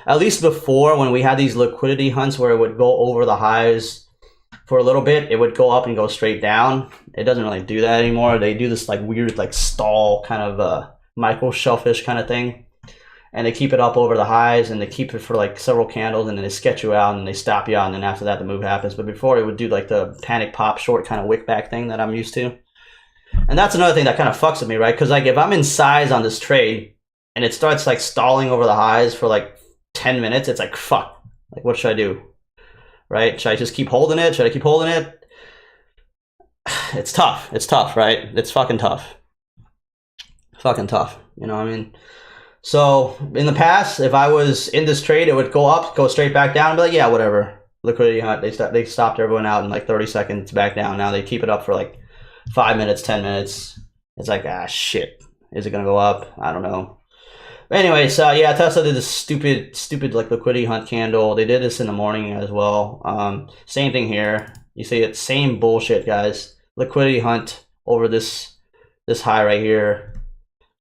At least before, when we had these liquidity hunts where it would go over the highs for a little bit, it would go up and go straight down. It doesn't really do that anymore. They do this like weird like stall kind of micro shellfish kind of thing, and they keep it up over the highs, and they keep it for like several candles, and then they sketch you out and they stop you out, and then after that the move happens. But before, it would do like the panic pop short kind of wick back thing that I'm used to. And that's another thing that kind of fucks with me, right? Because like if I'm in size on this trade and it starts like stalling over the highs for like 10 minutes, it's like, fuck, like what should I do? Right? Should I just keep holding it? Should I keep holding it? It's tough. It's tough, right? It's fucking tough. Fucking tough. You know what I mean? So in the past, if I was in this trade, it would go up, go straight back down, and be like, yeah, whatever. Liquidity hunt. They stopped everyone out in like 30 seconds, back down. Now they keep it up for like 5 minutes, 10 minutes. It's like, ah, shit. Is it gonna go up? I don't know. But anyway, so yeah, Tesla did this stupid like liquidity hunt candle. They did this in the morning as well. Same thing here. You see it, same bullshit, guys. Liquidity hunt over this high right here.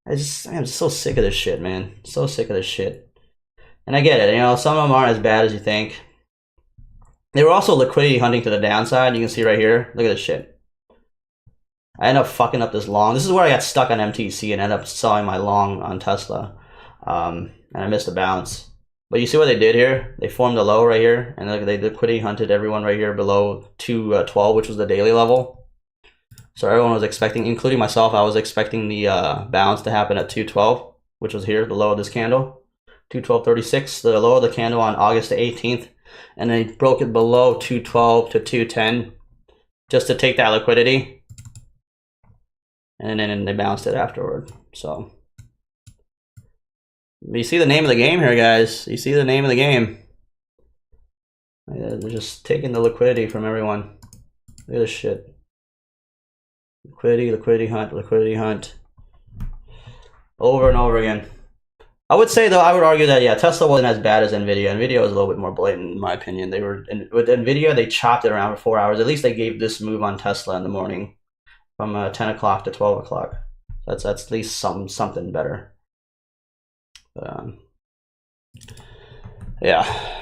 I'm just so sick of this shit, man. So sick of this shit. And I get it, you know, some of them aren't as bad as you think. They were also liquidity hunting to the downside. You can see right here. Look at this shit. I ended up fucking up this long. This is where I got stuck on MTC and ended up selling my long on Tesla. And I missed a bounce. But you see what they did here? They formed a low right here, and they liquidity hunted everyone right here below 212, which was the daily level. So everyone was expecting, including myself, I was expecting the bounce to happen at 212, which was here, the low of this candle. 212.36, the low of the candle on August the 18th. And they broke it below 212 to 210 just to take that liquidity. And then they bounced it afterward. So you see the name of the game here, guys. You see the name of the game. They're just taking the liquidity from everyone. Look at this shit. Liquidity hunt. Over and over again. I would say, though, I would argue that, yeah, Tesla wasn't as bad as NVIDIA. NVIDIA was a little bit more blatant, in my opinion. With NVIDIA, they chopped it around for 4 hours. At least they gave this move on Tesla in the morning from 10 o'clock to 12 o'clock. That's at least something better. But, yeah.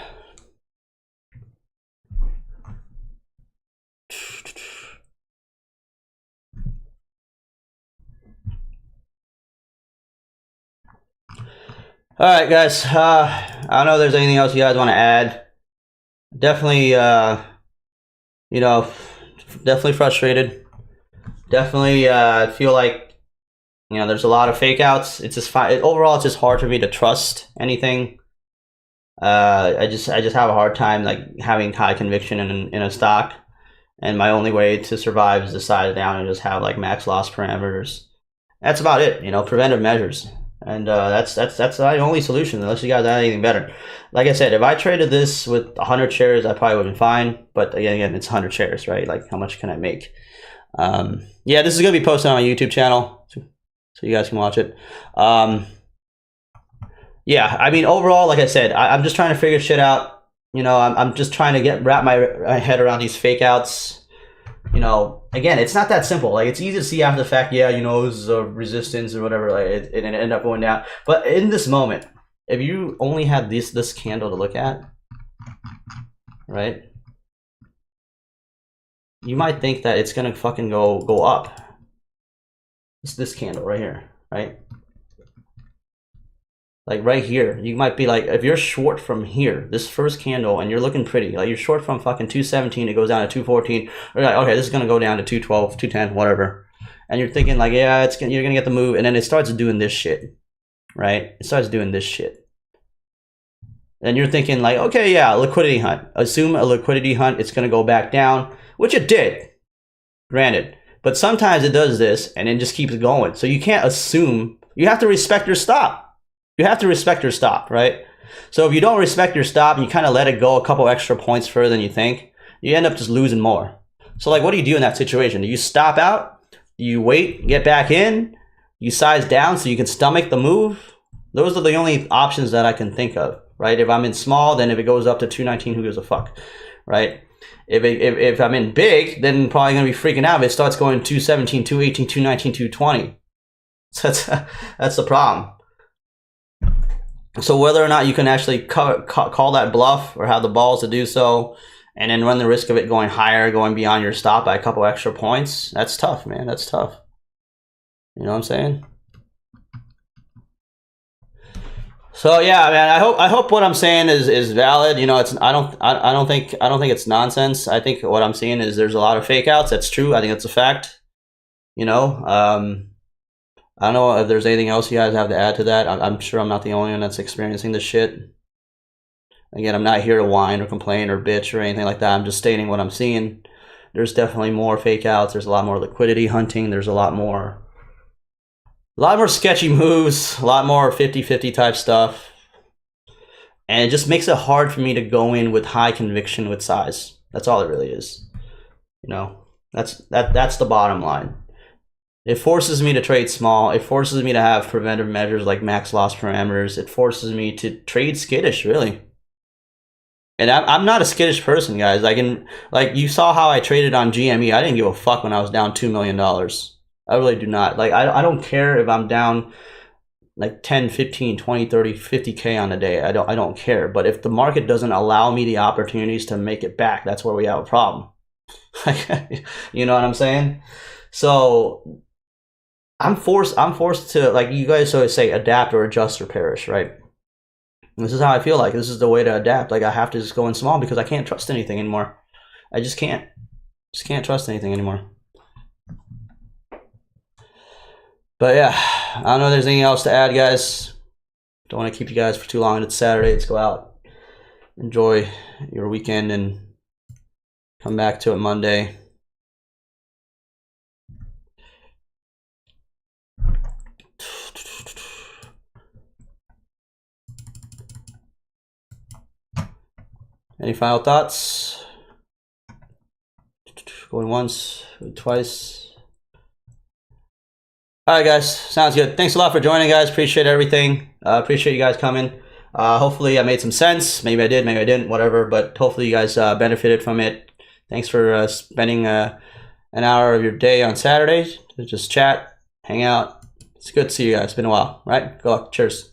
All right, guys. I don't know if there's anything else you guys want to add. Definitely, you know, definitely frustrated. Definitely feel like, you know, there's a lot of fake outs. It's just overall, it's just hard for me to trust anything. I just have a hard time like having high conviction in a stock, and my only way to survive is to size down and just have like max loss parameters. That's about it, you know, preventive measures. And that's the only solution, unless you guys have anything better. Like I said, if I traded this with 100 shares, I probably would have been fine. But again, it's 100 shares, right? Like, how much can I make? Yeah, this is going to be posted on my YouTube channel, so you guys can watch it. Yeah, I mean, overall, like I said, I'm just trying to figure shit out. You know, I'm just trying to wrap my head around these fake outs. You know, again, it's not that simple. Like, it's easy to see after the fact, yeah, you know, this is a resistance or whatever, like it ended up going down. But in this moment, if you only had this candle to look at, right, you might think that it's gonna fucking go up. It's this candle right here, right? like right here, you might be like, if you're short from here, this first candle, and you're looking pretty, like you're short from fucking 217, it goes down to 214, or you're like, okay, this is gonna go down to 212, 210, whatever, and you're thinking like, yeah, you're gonna get the move, and then it starts doing this shit, right? It starts doing this shit, and you're thinking like, okay, yeah, liquidity hunt. Assume a liquidity hunt, it's gonna go back down, which it did, granted, but sometimes it does this, and it just keeps going. So you can't assume. You have to respect your stop. You have to respect your stop, right? So if you don't respect your stop and you kind of let it go a couple extra points further than you think, you end up just losing more. So like, what do you do in that situation? Do you stop out? Do you wait, get back in? You size down so you can stomach the move? Those are the only options that I can think of, right? If I'm in small, then if it goes up to 219, who gives a fuck, right? If I'm in big, then I'm probably going to be freaking out if it starts going 217, 218, 219, 220. So that's the problem. So whether or not you can actually call that bluff or have the balls to do so, and then run the risk of it going higher, going beyond your stop by a couple extra points, that's tough, man. That's tough. You know what I'm saying? So yeah, man. I hope what I'm saying is valid. You know, I don't think it's nonsense. I think what I'm seeing is there's a lot of fake outs. That's true. I think that's a fact. You know. I don't know if there's anything else you guys have to add to that. I'm sure I'm not the only one that's experiencing this shit. Again, I'm not here to whine or complain or bitch or anything like that. I'm just stating what I'm seeing. There's definitely more fake outs. There's a lot more liquidity hunting. There's a lot more sketchy moves, a lot more 50-50 type stuff. And it just makes it hard for me to go in with high conviction with size. That's all it really is. You know, that's the bottom line. It forces me to trade small. It forces me to have preventive measures like max loss parameters. It forces me to trade skittish, really. And I'm not a skittish person, guys. Like you saw how I traded on GME. I didn't give a fuck when I was down $2 million. I really do not. Like I don't care if I'm down like 10, 15, 20, 30, 50K on a day. I don't care. But if the market doesn't allow me the opportunities to make it back, that's where we have a problem. You know what I'm saying? So I'm forced to, like you guys always say, adapt or adjust or perish, right? And this is how I feel like. This is the way to adapt. Like I have to just go in small because I can't trust anything anymore. I just can't. Just can't trust anything anymore. But yeah, I don't know if there's anything else to add, guys. Don't want to keep you guys for too long. It's Saturday. Let's go out. Enjoy your weekend and come back to it Monday. Any final thoughts? Going once, twice. All right, guys. Sounds good. Thanks a lot for joining, guys. Appreciate everything. Appreciate you guys coming. Hopefully I made some sense. Maybe I did, maybe I didn't, whatever. But hopefully you guys benefited from it. Thanks for spending an hour of your day on Saturdays to just chat, hang out. It's good to see you guys. It's been a while, right? Go. Cheers.